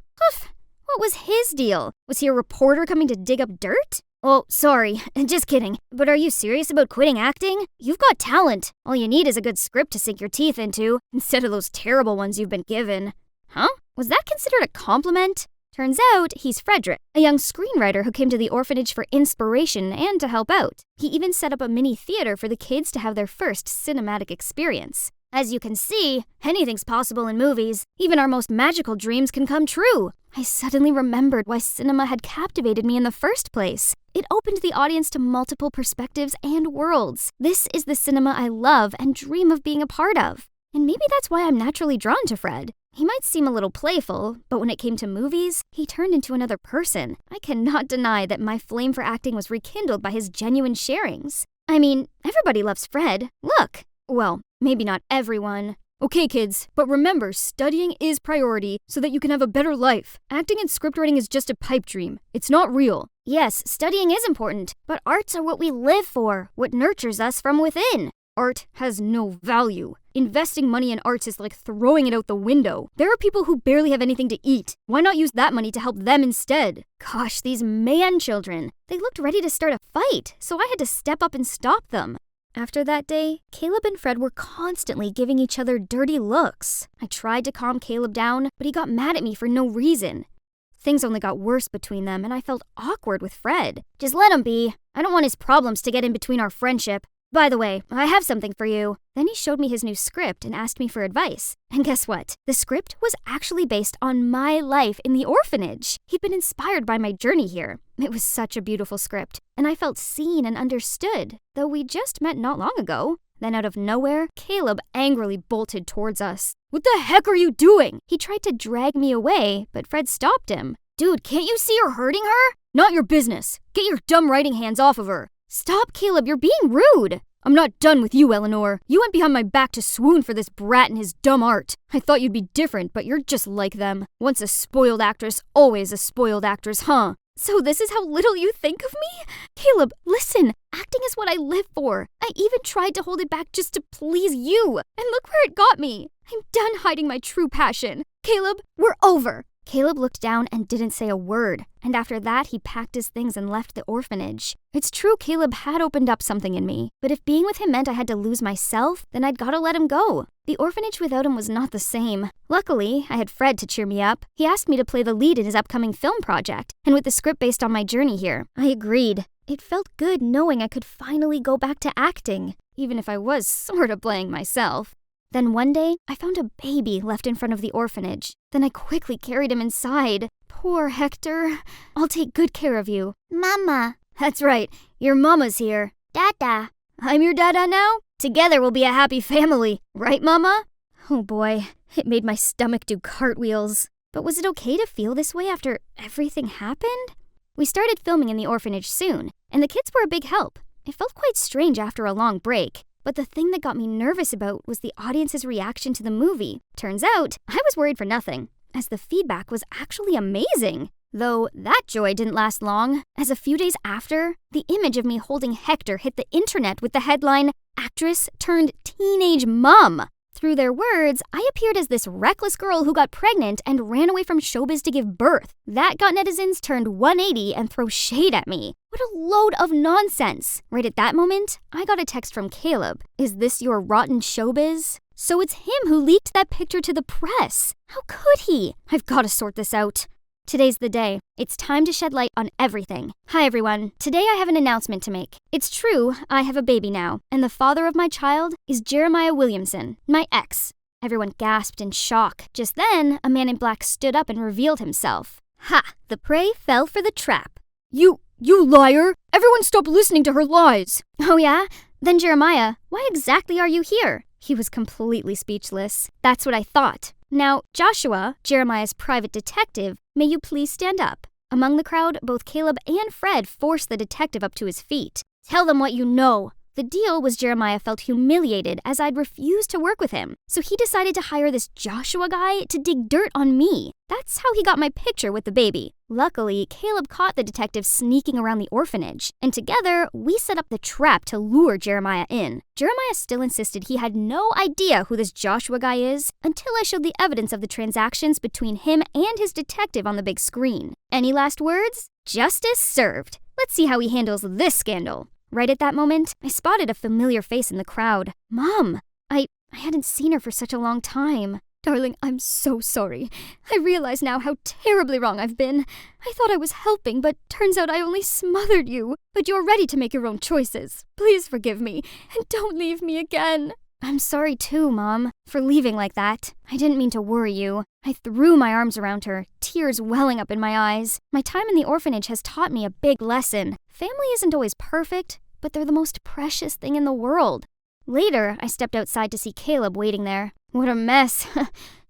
What was his deal? Was he a reporter coming to dig up dirt? Oh, sorry, just kidding. But are you serious about quitting acting? You've got talent. All you need is a good script to sink your teeth into, instead of those terrible ones you've been given. Huh? Was that considered a compliment? Turns out he's Frederick, a young screenwriter who came to the orphanage for inspiration and to help out. He even set up a mini theater for the kids to have their first cinematic experience. As you can see, anything's possible in movies. Even our most magical dreams can come true. I suddenly remembered why cinema had captivated me in the first place. It opened the audience to multiple perspectives and worlds. This is the cinema I love and dream of being a part of. And maybe that's why I'm naturally drawn to Fred. He might seem a little playful, but when it came to movies, he turned into another person. I cannot deny that my flame for acting was rekindled by his genuine sharings. I mean, everybody loves Fred. Look. Well, maybe not everyone. Okay, kids, but remember, studying is priority so that you can have a better life. Acting and scriptwriting is just a pipe dream. It's not real. Yes, studying is important, but arts are what we live for, what nurtures us from within. Art has no value. Investing money in arts is like throwing it out the window. There are people who barely have anything to eat. Why not use that money to help them instead? Gosh, these man children. They looked ready to start a fight, so I had to step up and stop them. After that day, Caleb and Fred were constantly giving each other dirty looks. I tried to calm Caleb down, but he got mad at me for no reason. Things only got worse between them, and I felt awkward with Fred. Just let him be. I don't want his problems to get in between our friendship. By the way, I have something for you. Then he showed me his new script and asked me for advice. And guess what? The script was actually based on my life in the orphanage. He'd been inspired by my journey here. It was such a beautiful script, and I felt seen and understood, though we just met not long ago. Then out of nowhere, Caleb angrily bolted towards us. What the heck are you doing? He tried to drag me away, but Fred stopped him. Dude, can't you see you're hurting her? Not your business. Get your dumb writing hands off of her. Stop, Caleb, you're being rude. I'm not done with you, Eleanor. You went behind my back to swoon for this brat and his dumb art. I thought you'd be different, but you're just like them. Once a spoiled actress, always a spoiled actress, huh? So this is how little you think of me? Caleb, listen, acting is what I live for. I even tried to hold it back just to please you. And look where it got me. I'm done hiding my true passion. Caleb, we're over. Caleb looked down and didn't say a word, and after that he packed his things and left the orphanage. It's true Caleb had opened up something in me, but if being with him meant I had to lose myself, then I'd gotta let him go. The orphanage without him was not the same. Luckily, I had Fred to cheer me up. He asked me to play the lead in his upcoming film project, and with the script based on my journey here, I agreed. It felt good knowing I could finally go back to acting, even if I was sorta playing myself. Then one day, I found a baby left in front of the orphanage. Then I quickly carried him inside. Poor Hector. I'll take good care of you. Mama. That's right. Your mama's here. Dada. I'm your dada now? Together we'll be a happy family. Right, Mama? Oh boy, it made my stomach do cartwheels. But was it okay to feel this way after everything happened? We started filming in the orphanage soon, and the kids were a big help. It felt quite strange after a long break. But the thing that got me nervous about was the audience's reaction to the movie. Turns out, I was worried for nothing, as the feedback was actually amazing. Though that joy didn't last long, as a few days after, the image of me holding Hector hit the internet with the headline, "Actress turned teenage mom." Through their words, I appeared as this reckless girl who got pregnant and ran away from showbiz to give birth. That got netizens turned 180 and throw shade at me. What a load of nonsense. Right at that moment, I got a text from Caleb. Is this your rotten showbiz? So it's him who leaked that picture to the press. How could he? I've got to sort this out. Today's the day. It's time to shed light on everything. Hi everyone. Today I have an announcement to make. It's true, I have a baby now, and the father of my child is Jeremiah Williamson, my ex. Everyone gasped in shock. Just then, a man in black stood up and revealed himself. Ha! The prey fell for the trap. You liar! Everyone stop listening to her lies! Oh yeah? Then Jeremiah, why exactly are you here? He was completely speechless. That's what I thought. Now, Joshua, Jeremiah's private detective, may you please stand up? Among the crowd, both Caleb and Fred forced the detective up to his feet. Tell them what you know. The deal was Jeremiah felt humiliated as I'd refused to work with him, so he decided to hire this Joshua guy to dig dirt on me. That's how he got my picture with the baby. Luckily, Caleb caught the detective sneaking around the orphanage, and together, we set up the trap to lure Jeremiah in. Jeremiah still insisted he had no idea who this Joshua guy is until I showed the evidence of the transactions between him and his detective on the big screen. Any last words? Justice served. Let's see how he handles this scandal. Right at that moment, I spotted a familiar face in the crowd. Mom! I hadn't seen her for such a long time. Darling, I'm so sorry. I realize now how terribly wrong I've been. I thought I was helping, but turns out I only smothered you. But you're ready to make your own choices. Please forgive me, and don't leave me again. I'm sorry too, Mom, for leaving like that. I didn't mean to worry you. I threw my arms around her, tears welling up in my eyes. My time in the orphanage has taught me a big lesson. Family isn't always perfect, but they're the most precious thing in the world. Later, I stepped outside to see Caleb waiting there. What a mess.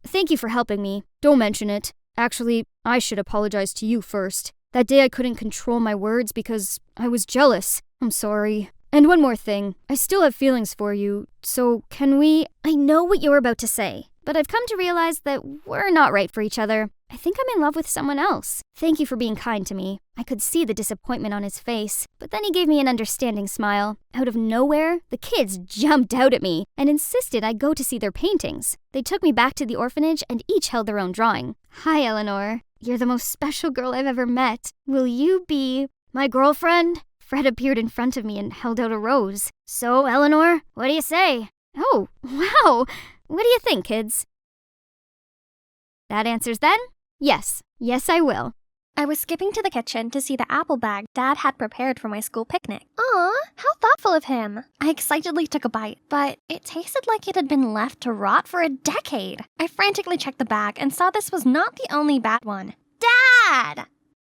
Thank you for helping me. Don't mention it. Actually, I should apologize to you first. That day I couldn't control my words because I was jealous. I'm sorry. And one more thing. I still have feelings for you, so can we... I know what you're about to say, but I've come to realize that we're not right for each other. I think I'm in love with someone else. Thank you for being kind to me. I could see the disappointment on his face, but then he gave me an understanding smile. Out of nowhere, the kids jumped out at me and insisted I go to see their paintings. They took me back to the orphanage and each held their own drawing. Hi, Eleanor. You're the most special girl I've ever met. Will you be my girlfriend? Fred appeared in front of me and held out a rose. So, Eleanor, what do you say? Oh, wow. What do you think, kids? That answers then? Yes. Yes, I will. I was skipping to the kitchen to see the apple bag Dad had prepared for my school picnic. Aw, how thoughtful of him. I excitedly took a bite, but it tasted like it had been left to rot for a decade. I frantically checked the bag and saw this was not the only bad one. Dad!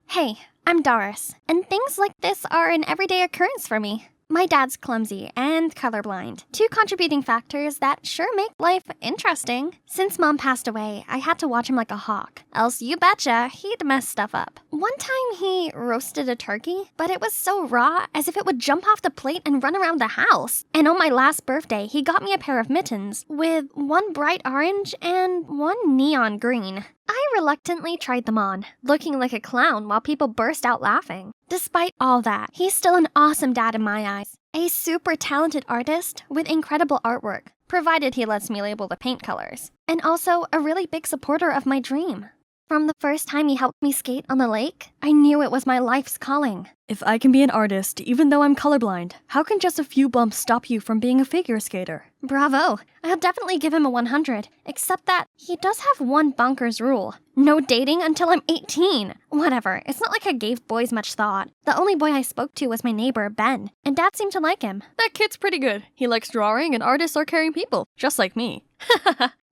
Hey, I'm Doris, and things like this are an everyday occurrence for me. My dad's clumsy and colorblind, two contributing factors that sure make life interesting. Since Mom passed away, I had to watch him like a hawk, else you betcha he'd mess stuff up. One time he roasted a turkey, but it was so raw as if it would jump off the plate and run around the house. And on my last birthday, he got me a pair of mittens with one bright orange and one neon green. I reluctantly tried them on, looking like a clown while people burst out laughing. Despite all that, he's still an awesome dad in my eyes. A super talented artist with incredible artwork, provided he lets me label the paint colors. And also a really big supporter of my dream. From the first time he helped me skate on the lake, I knew it was my life's calling. If I can be an artist, even though I'm colorblind, how can just a few bumps stop you from being a figure skater? Bravo. I'll definitely give him a 100, except that he does have one bonkers rule. No dating until I'm 18. Whatever, it's not like I gave boys much thought. The only boy I spoke to was my neighbor, Ben, and Dad seemed to like him. That kid's pretty good. He likes drawing and artists are caring people, just like me.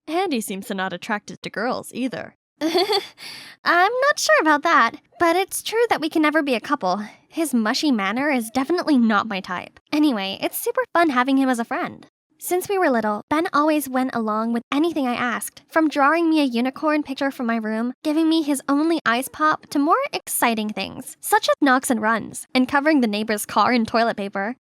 And he seems to not attracted to girls either. I'm not sure about that, but it's true that we can never be a couple. His mushy manner is definitely not my type. Anyway, it's super fun having him as a friend. Since we were little, Ben always went along with anything I asked, from drawing me a unicorn picture from my room, giving me his only ice pop, to more exciting things, such as knocks and runs, and covering the neighbor's car in toilet paper.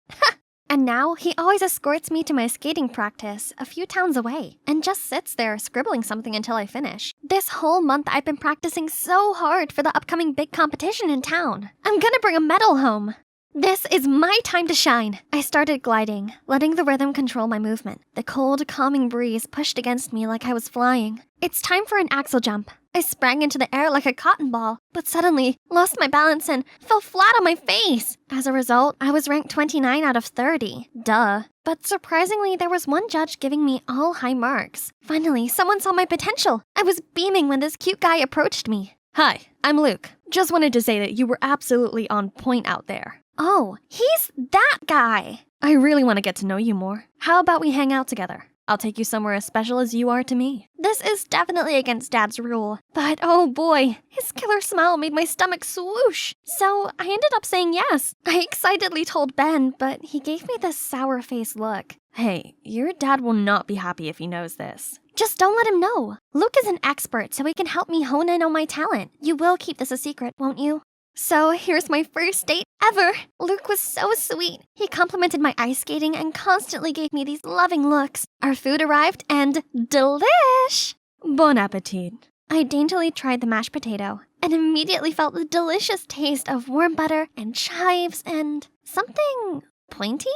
And now, he always escorts me to my skating practice a few towns away, and just sits there scribbling something until I finish. This whole month I've been practicing so hard for the upcoming big competition in town. I'm gonna bring a medal home. This is my time to shine. I started gliding, letting the rhythm control my movement. The cold, calming breeze pushed against me like I was flying. It's time for an axel jump. I sprang into the air like a cotton ball, but suddenly lost my balance and fell flat on my face. As a result, I was ranked 29 out of 30. Duh. But surprisingly, there was one judge giving me all high marks. Finally, someone saw my potential. I was beaming when this cute guy approached me. Hi, I'm Luke. Just wanted to say that you were absolutely on point out there. Oh, he's that guy. I really want to get to know you more. How about we hang out together? I'll take you somewhere as special as you are to me. This is definitely against Dad's rule. But oh boy, his killer smile made my stomach swoosh. So I ended up saying yes. I excitedly told Ben, but he gave me this sour-faced look. Hey, your dad will not be happy if he knows this. Just don't let him know. Luke is an expert, so he can help me hone in on my talent. You will keep this a secret, won't you? So here's my first date ever. Luke was so sweet. He complimented my ice skating and constantly gave me these loving looks. Our food arrived and delish! Bon appetit. I daintily tried the mashed potato and immediately felt the delicious taste of warm butter and chives and something pointy?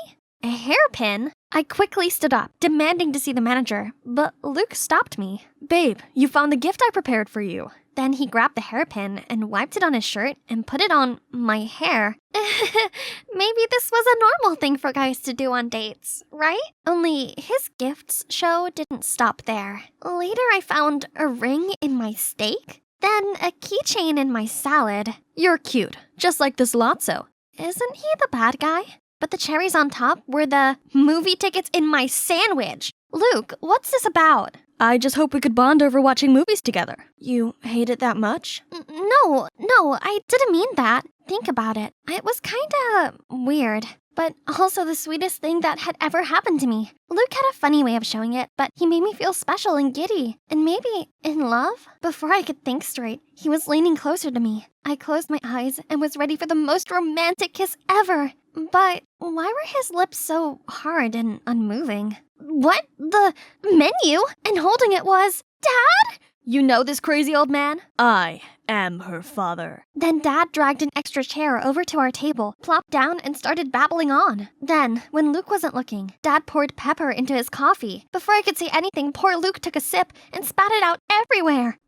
A hairpin? I quickly stood up, demanding to see the manager, but Luke stopped me. Babe, you found the gift I prepared for you. Then he grabbed the hairpin and wiped it on his shirt and put it on my hair. Maybe this was a normal thing for guys to do on dates, right? Only his gifts show didn't stop there. Later I found a ring in my steak, then a keychain in my salad. You're cute, just like this Lotso. Isn't he the bad guy? But the cherries on top were the movie tickets in my sandwich. Luke, what's this about? I just hope we could bond over watching movies together. You hate it that much? No, I didn't mean that. Think about it. It was kinda weird, but also the sweetest thing that had ever happened to me. Luke had a funny way of showing it, but he made me feel special and giddy, and maybe in love. Before I could think straight, he was leaning closer to me. I closed my eyes and was ready for the most romantic kiss ever. But why were his lips so hard and unmoving? What? The menu? And holding it was Dad? You know this crazy old man? I am her father. Then Dad dragged an extra chair over to our table, plopped down, and started babbling on. Then, when Luke wasn't looking, Dad poured pepper into his coffee. Before I could say anything, poor Luke took a sip and spat it out everywhere.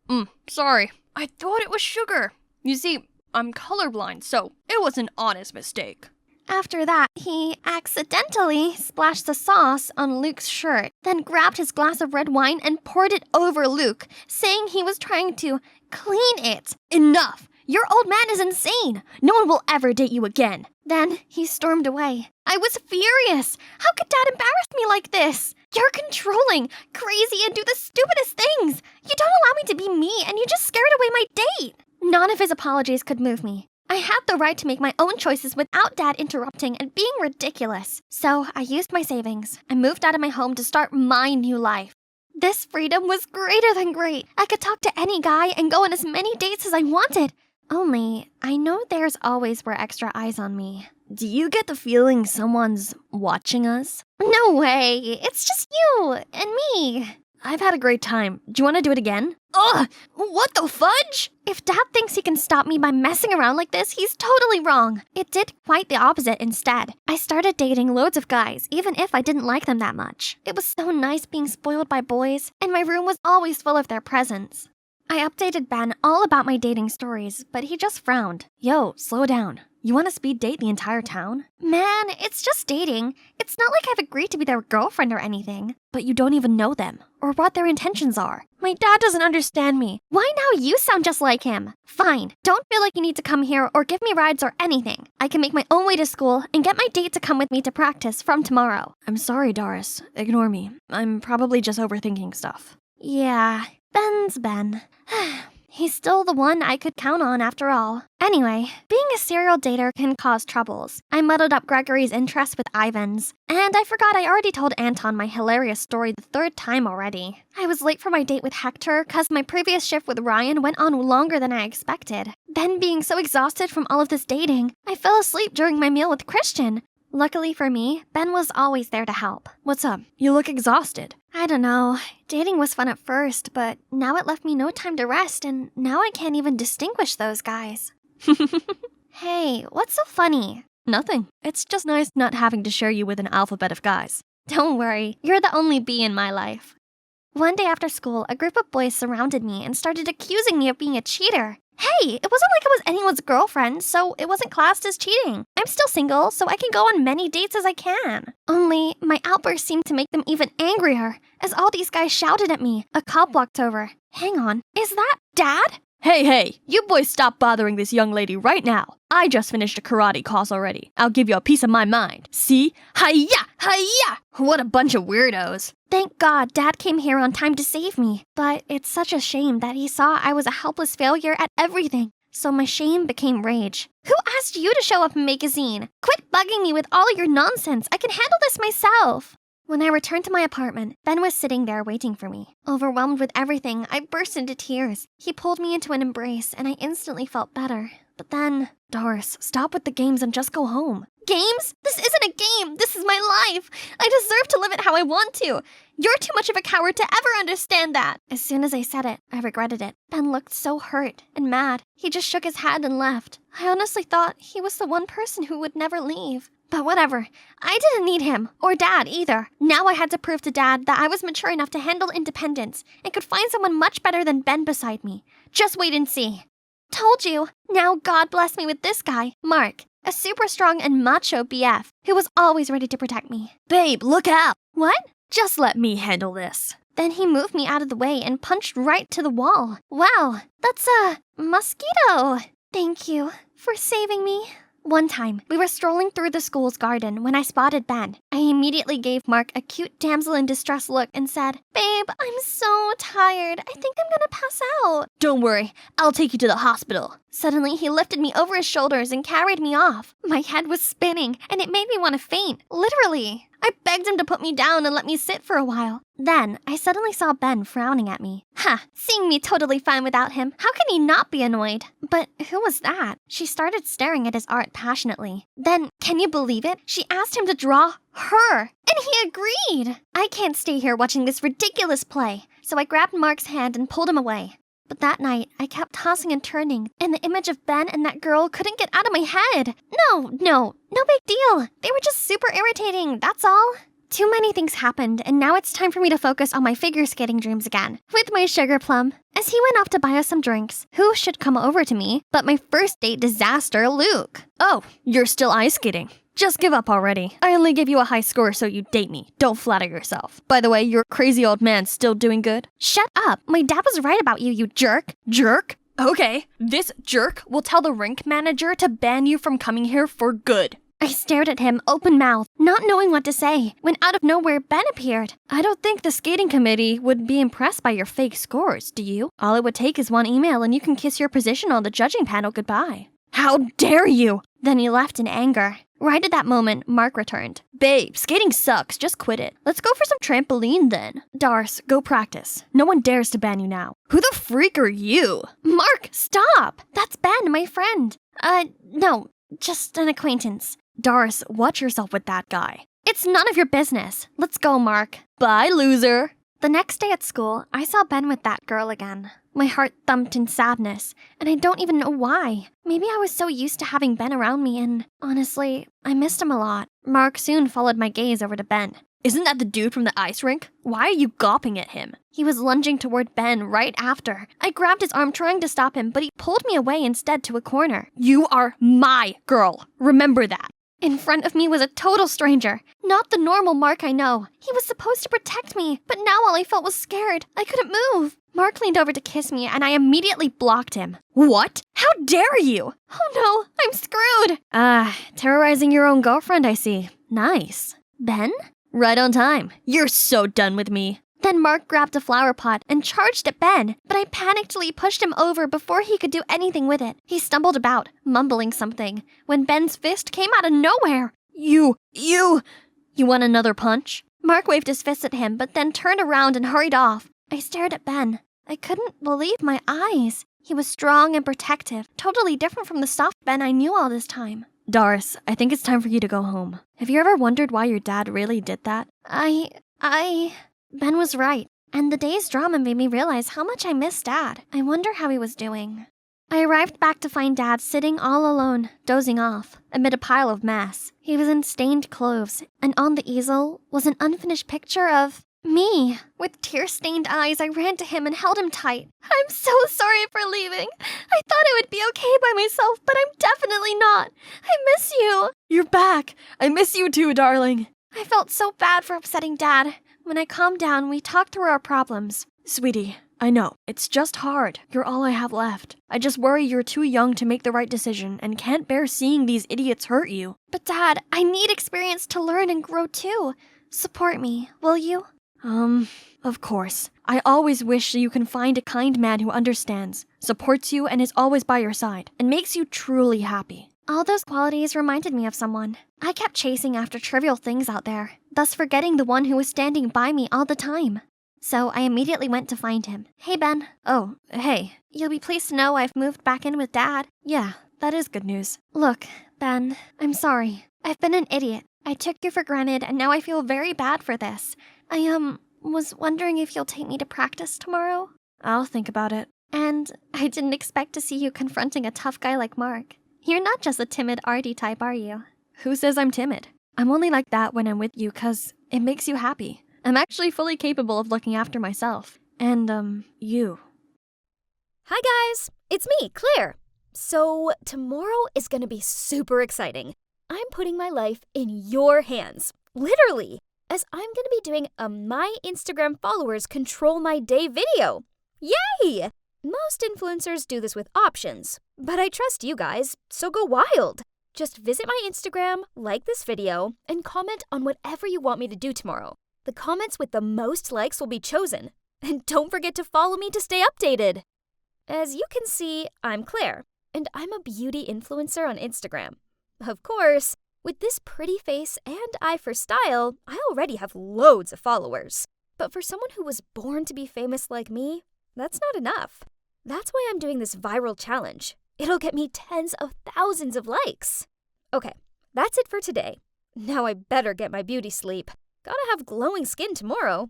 Sorry. I thought it was sugar. You see, I'm colorblind, so it was an honest mistake. After that, he accidentally splashed the sauce on Luke's shirt, then grabbed his glass of red wine and poured it over Luke, saying he was trying to clean it. Enough! Your old man is insane! No one will ever date you again! Then he stormed away. I was furious. How could Dad embarrass me like this? You're controlling, crazy, and do the stupidest things. You don't allow me to be me, and you just scared away my date. None of his apologies could move me. I had the right to make my own choices without Dad interrupting and being ridiculous. So I used my savings. I moved out of my home to start my new life. This freedom was greater than great. I could talk to any guy and go on as many dates as I wanted. Only, I know there's always were extra eyes on me. Do you get the feeling someone's watching us? No way! It's just you and me. I've had a great time. Do you want to do it again? Ugh! What the fudge? If Dad thinks he can stop me by messing around like this, he's totally wrong. It did quite the opposite instead. I started dating loads of guys, even if I didn't like them that much. It was so nice being spoiled by boys, and my room was always full of their presents. I updated Ben all about my dating stories, but he just frowned. Yo, slow down. You want to speed date the entire town? Man, it's just dating. It's not like I've agreed to be their girlfriend or anything. But you don't even know them, or what their intentions are. My dad doesn't understand me. Why now you sound just like him? Fine, don't feel like you need to come here or give me rides or anything. I can make my own way to school and get my date to come with me to practice from tomorrow. I'm sorry, Doris. Ignore me. I'm probably just overthinking stuff. Yeah, Ben's Ben. He's still the one I could count on after all. Anyway, being a serial dater can cause troubles. I muddled up Gregory's interest with Ivan's. And I forgot I already told Anton my hilarious story the third time already. I was late for my date with Hector because my previous shift with Ryan went on longer than I expected. Then being so exhausted from all of this dating, I fell asleep during my meal with Christian. Luckily for me, Ben was always there to help. What's up? You look exhausted. I don't know. Dating was fun at first, but now it left me no time to rest, and now I can't even distinguish those guys. Hey, what's so funny? Nothing. It's just nice not having to share you with an alphabet of guys. Don't worry, you're the only bee in my life. One day after school, a group of boys surrounded me and started accusing me of being a cheater. Hey, it wasn't like I was anyone's girlfriend, so it wasn't classed as cheating. I'm still single, so I can go on many dates as I can. Only, my outburst seemed to make them even angrier, as all these guys shouted at me. A cop walked over. Hang on, is that Dad? Hey, you boys stop bothering this young lady right now. I just finished a karate class already. I'll give you a piece of my mind. See? Hi-ya! Hi-ya! What a bunch of weirdos. Thank God Dad came here on time to save me. But it's such a shame that he saw I was a helpless failure at everything. So my shame became rage. Who asked you to show up in magazine? Quit bugging me with all your nonsense. I can handle this myself. When I returned to my apartment, Ben was sitting there waiting for me. Overwhelmed with everything, I burst into tears. He pulled me into an embrace, and I instantly felt better. But then, Doris, stop with the games and just go home. Games? This isn't a game. This is my life. I deserve to live it how I want to. You're too much of a coward to ever understand that. As soon as I said it, I regretted it. Ben looked so hurt and mad. He just shook his head and left. I honestly thought he was the one person who would never leave. But whatever. I didn't need him, or Dad either. Now I had to prove to Dad that I was mature enough to handle independence and could find someone much better than Ben beside me. Just wait and see. Told you. Now God bless me with this guy, Mark. A super strong and macho BF who was always ready to protect me. Babe, look out! What? Just let me handle this. Then he moved me out of the way and punched right to the wall. Wow, that's a mosquito. Thank you for saving me. One time, we were strolling through the school's garden when I spotted Ben. I immediately gave Mark a cute damsel in distress look and said, "Babe, I'm so tired. I think I'm gonna pass out." Don't worry, I'll take you to the hospital. Suddenly, he lifted me over his shoulders and carried me off. My head was spinning, and it made me want to faint. Literally. I begged him to put me down and let me sit for a while. Then, I suddenly saw Ben frowning at me. Seeing me totally fine without him, how can he not be annoyed? But who was that? She started staring at his art passionately. Then, can you believe it? She asked him to draw her, and he agreed. I can't stay here watching this ridiculous play, so I grabbed Mark's hand and pulled him away. But that night, I kept tossing and turning, and the image of Ben and that girl couldn't get out of my head. No big deal. They were just super irritating, that's all. Too many things happened, and now it's time for me to focus on my figure skating dreams again, with my sugar plum. As he went off to buy us some drinks, who should come over to me but my first date disaster, Luke. Oh, you're still ice skating. Just give up already. I only gave you a high score so you date me. Don't flatter yourself. By the way, your crazy old man's still doing good? Shut up. My dad was right about you, you jerk. Jerk? Okay, this jerk will tell the rink manager to ban you from coming here for good. I stared at him, open mouthed, not knowing what to say, when out of nowhere Ben appeared. I don't think the skating committee would be impressed by your fake scores, do you? All it would take is one email and you can kiss your position on the judging panel goodbye. How dare you! Then he left in anger. Right at that moment, Mark returned. Babe, skating sucks. Just quit it. Let's go for some trampoline then. Dars, go practice. No one dares to ban you now. Who the freak are you? Mark, stop! That's Ben, my friend. No, just an acquaintance. Doris, watch yourself with that guy. It's none of your business. Let's go, Mark. Bye, loser. The next day at school, I saw Ben with that girl again. My heart thumped in sadness, and I don't even know why. Maybe I was so used to having Ben around me, and honestly, I missed him a lot. Mark soon followed my gaze over to Ben. Isn't that the dude from the ice rink? Why are you gawping at him? He was lunging toward Ben right after. I grabbed his arm trying to stop him, but he pulled me away instead to a corner. You are my girl. Remember that. In front of me was a total stranger, not the normal Mark I know. He was supposed to protect me, but now all I felt was scared. I couldn't move. Mark leaned over to kiss me, and I immediately blocked him. What? How dare you? Oh no, I'm screwed. Terrorizing your own girlfriend, I see. Nice. Ben? Right on time. You're so done with me. Then Mark grabbed a flower pot and charged at Ben, but I panickedly pushed him over before he could do anything with it. He stumbled about, mumbling something, when Ben's fist came out of nowhere. You want another punch? Mark waved his fist at him, but then turned around and hurried off. I stared at Ben. I couldn't believe my eyes. He was strong and protective, totally different from the soft Ben I knew all this time. Doris, I think it's time for you to go home. Have you ever wondered why your dad really did that? Ben was right, and the day's drama made me realize how much I missed Dad. I wonder how he was doing. I arrived back to find Dad sitting all alone, dozing off, amid a pile of mess. He was in stained clothes, and on the easel was an unfinished picture of me. With tear-stained eyes, I ran to him and held him tight. I'm so sorry for leaving. I thought I would be okay by myself, but I'm definitely not. I miss you. You're back. I miss you too, darling. I felt so bad for upsetting Dad. When I calmed down, we talked through our problems. Sweetie, I know, it's just hard. You're all I have left. I just worry you're too young to make the right decision and can't bear seeing these idiots hurt you. But Dad, I need experience to learn and grow too. Support me, will you? Of course. I always wish you can find a kind man who understands, supports you, and is always by your side, and makes you truly happy. All those qualities reminded me of someone. I kept chasing after trivial things out there, thus forgetting the one who was standing by me all the time. So I immediately went to find him. Hey, Ben. Oh, hey. You'll be pleased to know I've moved back in with Dad. Yeah, that is good news. Look, Ben, I'm sorry. I've been an idiot. I took you for granted, and now I feel very bad for this. I, was wondering if you'll take me to practice tomorrow? I'll think about it. And I didn't expect to see you confronting a tough guy like Mark. You're not just a timid, arty type, are you? Who says I'm timid? I'm only like that when I'm with you 'cause it makes you happy. I'm actually fully capable of looking after myself. And, you. Hi guys, it's me, Claire. So, tomorrow is gonna be super exciting. I'm putting my life in your hands, literally, as I'm gonna be doing a My Instagram Followers Control My Day video. Yay! Most influencers do this with options, but I trust you guys, so go wild. Just visit my Instagram, like this video, and comment on whatever you want me to do tomorrow. The comments with the most likes will be chosen. And don't forget to follow me to stay updated. As you can see, I'm Claire, and I'm a beauty influencer on Instagram. Of course, with this pretty face and eye for style, I already have loads of followers. But for someone who was born to be famous like me, that's not enough. That's why I'm doing this viral challenge. It'll get me tens of thousands of likes. Okay, that's it for today. Now I better get my beauty sleep. Gotta have glowing skin tomorrow.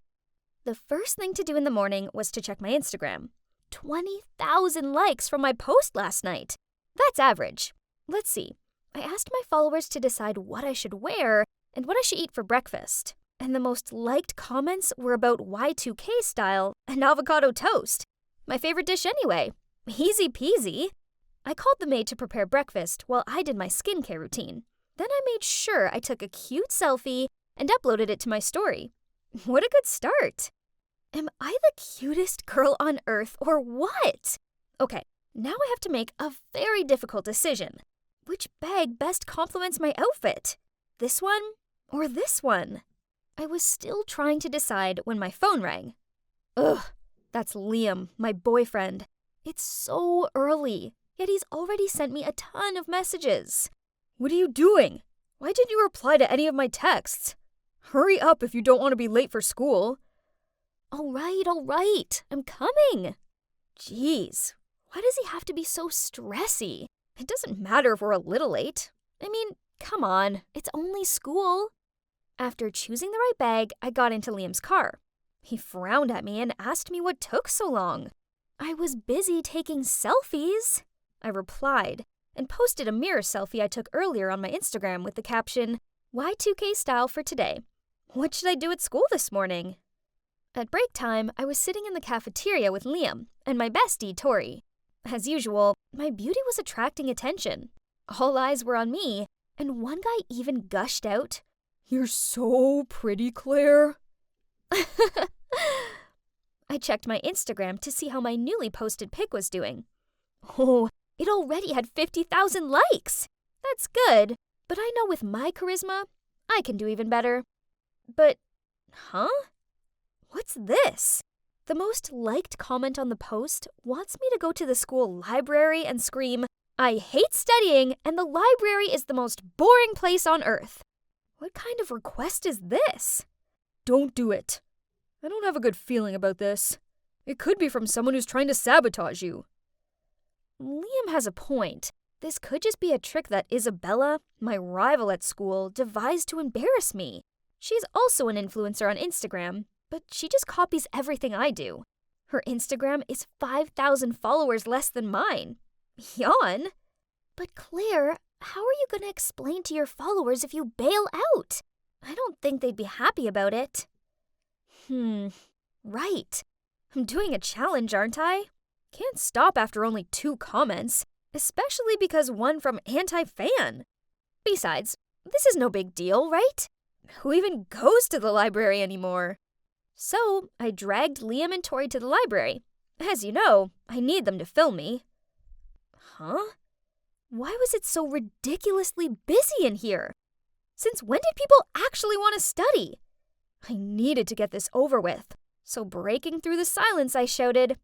The first thing to do in the morning was to check my Instagram. 20,000 likes from my post last night. That's average. Let's see. I asked my followers to decide what I should wear and what I should eat for breakfast. And the most liked comments were about Y2K style and avocado toast. My favorite dish anyway. Easy peasy. I called the maid to prepare breakfast while I did my skincare routine. Then I made sure I took a cute selfie and uploaded it to my story. What a good start. Am I the cutest girl on earth or what? Okay, now I have to make a very difficult decision. Which bag best complements my outfit? This one or this one? I was still trying to decide when my phone rang. Ugh, that's Liam, my boyfriend. It's so early, yet he's already sent me a ton of messages. What are you doing? Why didn't you reply to any of my texts? Hurry up if you don't want to be late for school. All right, I'm coming. Jeez, why does he have to be so stressy? It doesn't matter if we're a little late. I mean, come on, it's only school. After choosing the right bag, I got into Liam's car. He frowned at me and asked me what took so long. I was busy taking selfies. I replied and posted a mirror selfie I took earlier on my Instagram with the caption, Y2K style for today. What should I do at school this morning? At break time, I was sitting in the cafeteria with Liam and my bestie, Tori. As usual, my beauty was attracting attention. All eyes were on me, and one guy even gushed out, "You're so pretty, Claire." I checked my Instagram to see how my newly posted pic was doing. Oh, it already had 50,000 likes. That's good, but I know with my charisma, I can do even better. But, huh? What's this? The most liked comment on the post wants me to go to the school library and scream, "I hate studying and the library is the most boring place on earth." What kind of request is this? Don't do it. I don't have a good feeling about this. It could be from someone who's trying to sabotage you. Liam has a point. This could just be a trick that Isabella, my rival at school, devised to embarrass me. She's also an influencer on Instagram, but she just copies everything I do. Her Instagram is 5,000 followers less than mine. Yawn. But Claire, how are you going to explain to your followers if you bail out? I don't think they'd be happy about it. Right. I'm doing a challenge, aren't I? Can't stop after only 2 comments, especially because one from anti-fan. Besides, this is no big deal, right? Who even goes to the library anymore? So, I dragged Liam and Tori to the library. As you know, I need them to film me. Huh? Why was it so ridiculously busy in here? Since when did people actually want to study? I needed to get this over with. So breaking through the silence, I shouted,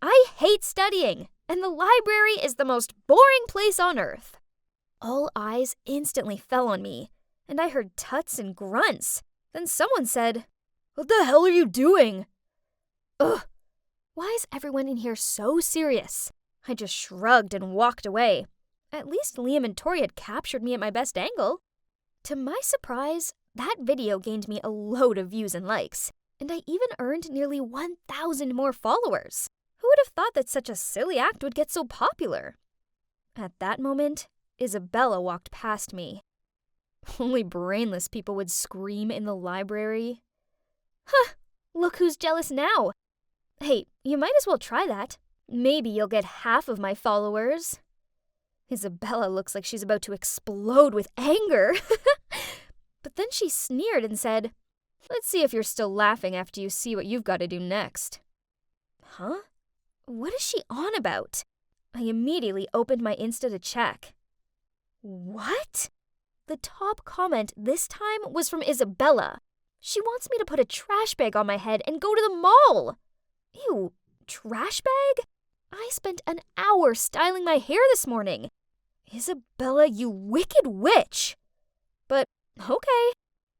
"I hate studying, and the library is the most boring place on earth." All eyes instantly fell on me, and I heard tuts and grunts. Then someone said, "What the hell are you doing?" Ugh, why is everyone in here so serious? I just shrugged and walked away. At least Liam and Tori had captured me at my best angle. To my surprise, that video gained me a load of views and likes, and I even earned nearly 1,000 more followers. Who would have thought that such a silly act would get so popular? At that moment, Isabella walked past me. Only brainless people would scream in the library. Huh, look who's jealous now. Hey, you might as well try that. Maybe you'll get half of my followers. Isabella looks like she's about to explode with anger. But then she sneered and said, "Let's see if you're still laughing after you see what you've got to do next." Huh? What is she on about? I immediately opened my Insta to check. What? The top comment this time was from Isabella. She wants me to put a trash bag on my head and go to the mall. Ew, trash bag? I spent an hour styling my hair this morning. Isabella, you wicked witch. But, okay.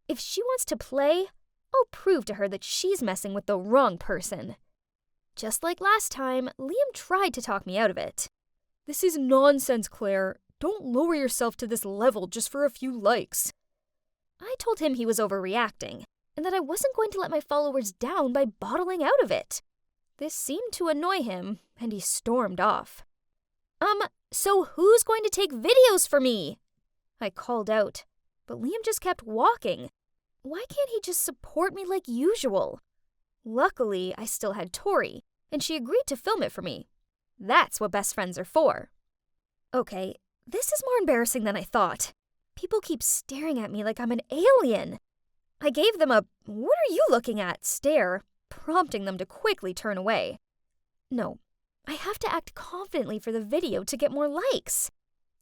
If she wants to play, I'll prove to her that she's messing with the wrong person. Just like last time, Liam tried to talk me out of it. This is nonsense, Claire. Don't lower yourself to this level just for a few likes. I told him he was overreacting, and that I wasn't going to let my followers down by bottling out of it. This seemed to annoy him, and he stormed off. So who's going to take videos for me? I called out, but Liam just kept walking. Why can't he just support me like usual? Luckily, I still had Tori, and she agreed to film it for me. That's what best friends are for. Okay, this is more embarrassing than I thought. People keep staring at me like I'm an alien. I gave them a "what are you looking at" stare, prompting them to quickly turn away. No, I have to act confidently for the video to get more likes.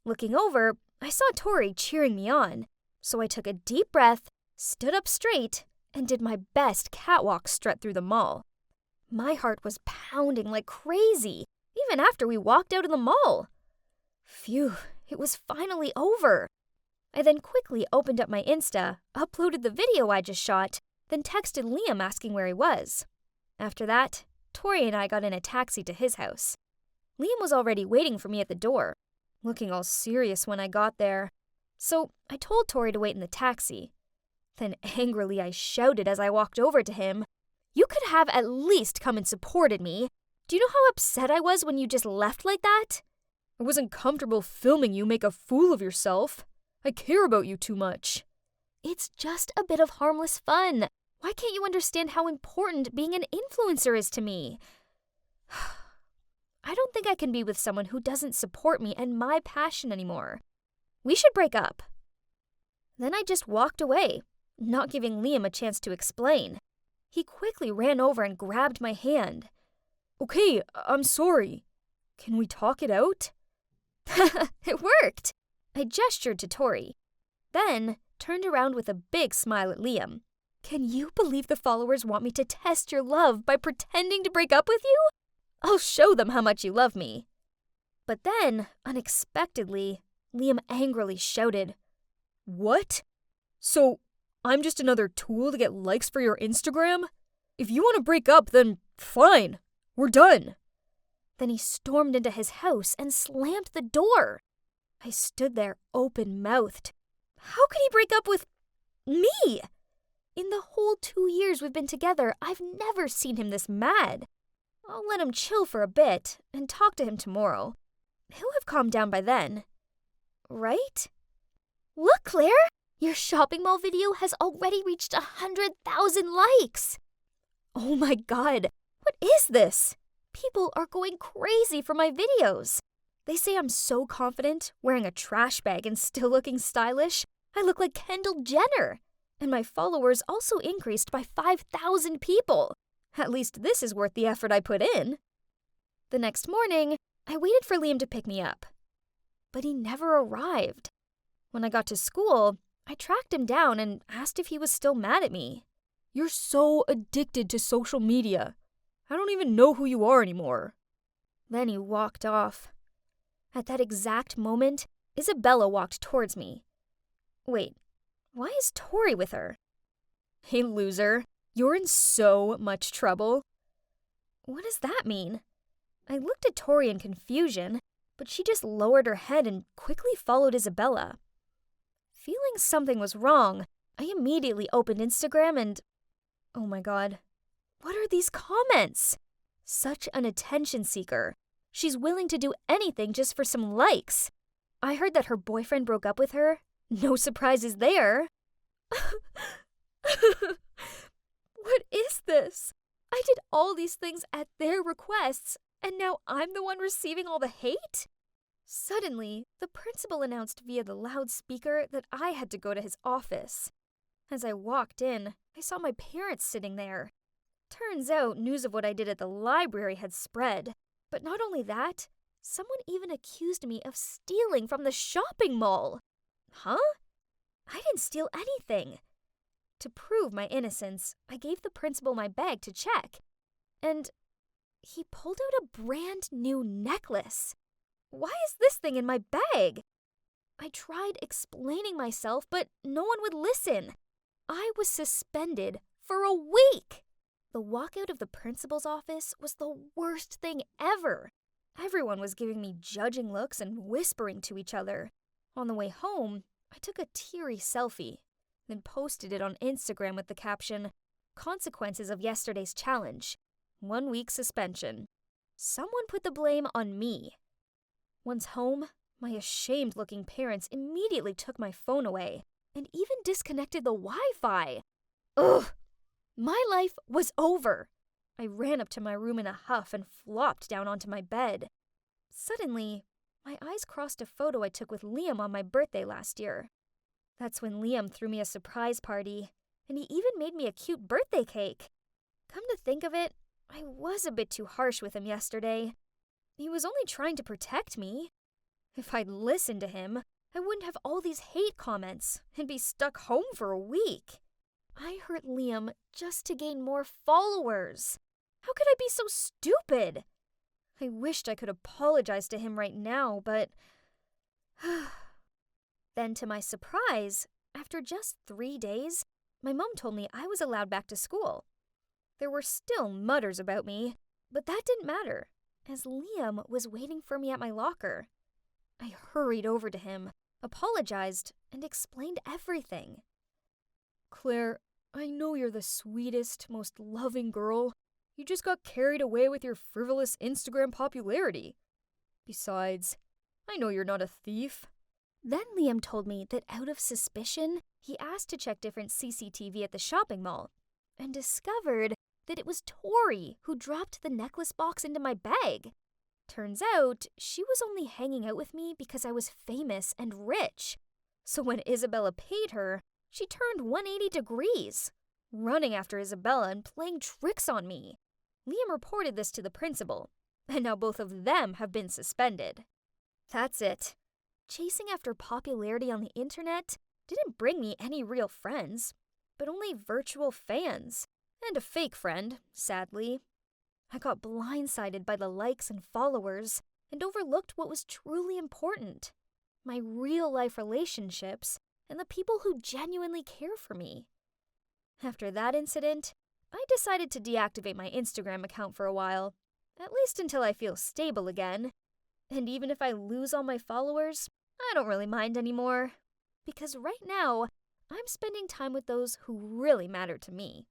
Looking over, I saw Tori cheering me on, so I took a deep breath, stood up straight, and did my best catwalk strut through the mall. My heart was pounding like crazy, even after we walked out of the mall. Phew, it was finally over. I then quickly opened up my Insta, uploaded the video I just shot, then texted Liam asking where he was. After that, Tori and I got in a taxi to his house. Liam was already waiting for me at the door, looking all serious when I got there. So I told Tori to wait in the taxi. Then angrily I shouted as I walked over to him, "You could have at least come and supported me. Do you know how upset I was when you just left like that? I wasn't comfortable filming you make a fool of yourself. I care about you too much." It's just a bit of harmless fun. Why can't you understand how important being an influencer is to me? I don't think I can be with someone who doesn't support me and my passion anymore. We should break up. Then I just walked away, not giving Liam a chance to explain. He quickly ran over and grabbed my hand. "Okay, I'm sorry. Can we talk it out?" It worked! I gestured to Tori, then turned around with a big smile at Liam. "Can you believe the followers want me to test your love by pretending to break up with you? I'll show them how much you love me." But then, unexpectedly, Liam angrily shouted, "What? So, I'm just another tool to get likes for your Instagram? If you want to break up, then fine. We're done." Then he stormed into his house and slammed the door. I stood there open-mouthed. How could he break up with me? In the whole 2 years we've been together, I've never seen him this mad. I'll let him chill for a bit and talk to him tomorrow. He'll have calmed down by then. Right? Look, Claire! Your shopping mall video has already reached 100,000 likes! Oh my god, what is this? People are going crazy for my videos. They say I'm so confident, wearing a trash bag and still looking stylish. I look like Kendall Jenner. And my followers also increased by 5,000 people. At least this is worth the effort I put in. The next morning, I waited for Liam to pick me up. But he never arrived. When I got to school, I tracked him down and asked if he was still mad at me. "You're so addicted to social media. I don't even know who you are anymore." Then he walked off. At that exact moment, Isabella walked towards me. Wait, why is Tori with her? "Hey, loser, you're in so much trouble." What does that mean? I looked at Tori in confusion, but she just lowered her head and quickly followed Isabella. Feeling something was wrong, I immediately opened Instagram and... oh my god. What are these comments? Such an attention seeker. She's willing to do anything just for some likes. I heard that her boyfriend broke up with her. No surprises there. What is this? I did all these things at their requests, and now I'm the one receiving all the hate? Suddenly, the principal announced via the loudspeaker that I had to go to his office. As I walked in, I saw my parents sitting there. Turns out news of what I did at the library had spread. But not only that, someone even accused me of stealing from the shopping mall. Huh? I didn't steal anything. To prove my innocence, I gave the principal my bag to check. And he pulled out a brand new necklace. Why is this thing in my bag? I tried explaining myself, but no one would listen. I was suspended for a week. The walkout of the principal's office was the worst thing ever. Everyone was giving me judging looks and whispering to each other. On the way home, I took a teary selfie, then posted it on Instagram with the caption, "Consequences of yesterday's challenge. 1 week suspension." Someone put the blame on me. Once home, my ashamed-looking parents immediately took my phone away and even disconnected the Wi-Fi. Ugh! My life was over. I ran up to my room in a huff and flopped down onto my bed. Suddenly, my eyes crossed a photo I took with Liam on my birthday last year. That's when Liam threw me a surprise party, and he even made me a cute birthday cake. Come to think of it, I was a bit too harsh with him yesterday. He was only trying to protect me. If I'd listened to him, I wouldn't have all these hate comments and be stuck home for a week. I hurt Liam just to gain more followers. How could I be so stupid? I wished I could apologize to him right now, but... Then to my surprise, after just 3 days, my mom told me I was allowed back to school. There were still mutters about me, but that didn't matter, as Liam was waiting for me at my locker. I hurried over to him, apologized, and explained everything. "Claire, I know you're the sweetest, most loving girl. You just got carried away with your frivolous Instagram popularity. Besides, I know you're not a thief." Then Liam told me that out of suspicion, he asked to check different CCTV at the shopping mall, and discovered that it was Tori who dropped the necklace box into my bag. Turns out, she was only hanging out with me because I was famous and rich. So when Isabella paid her, she turned 180 degrees, running after Isabella and playing tricks on me. Liam reported this to the principal, and now both of them have been suspended. That's it. Chasing after popularity on the internet didn't bring me any real friends, but only virtual fans, and a fake friend, sadly. I got blindsided by the likes and followers, and overlooked what was truly important: my real-life relationships and the people who genuinely care for me. After that incident, I decided to deactivate my Instagram account for a while, at least until I feel stable again. And even if I lose all my followers, I don't really mind anymore. Because right now, I'm spending time with those who really matter to me.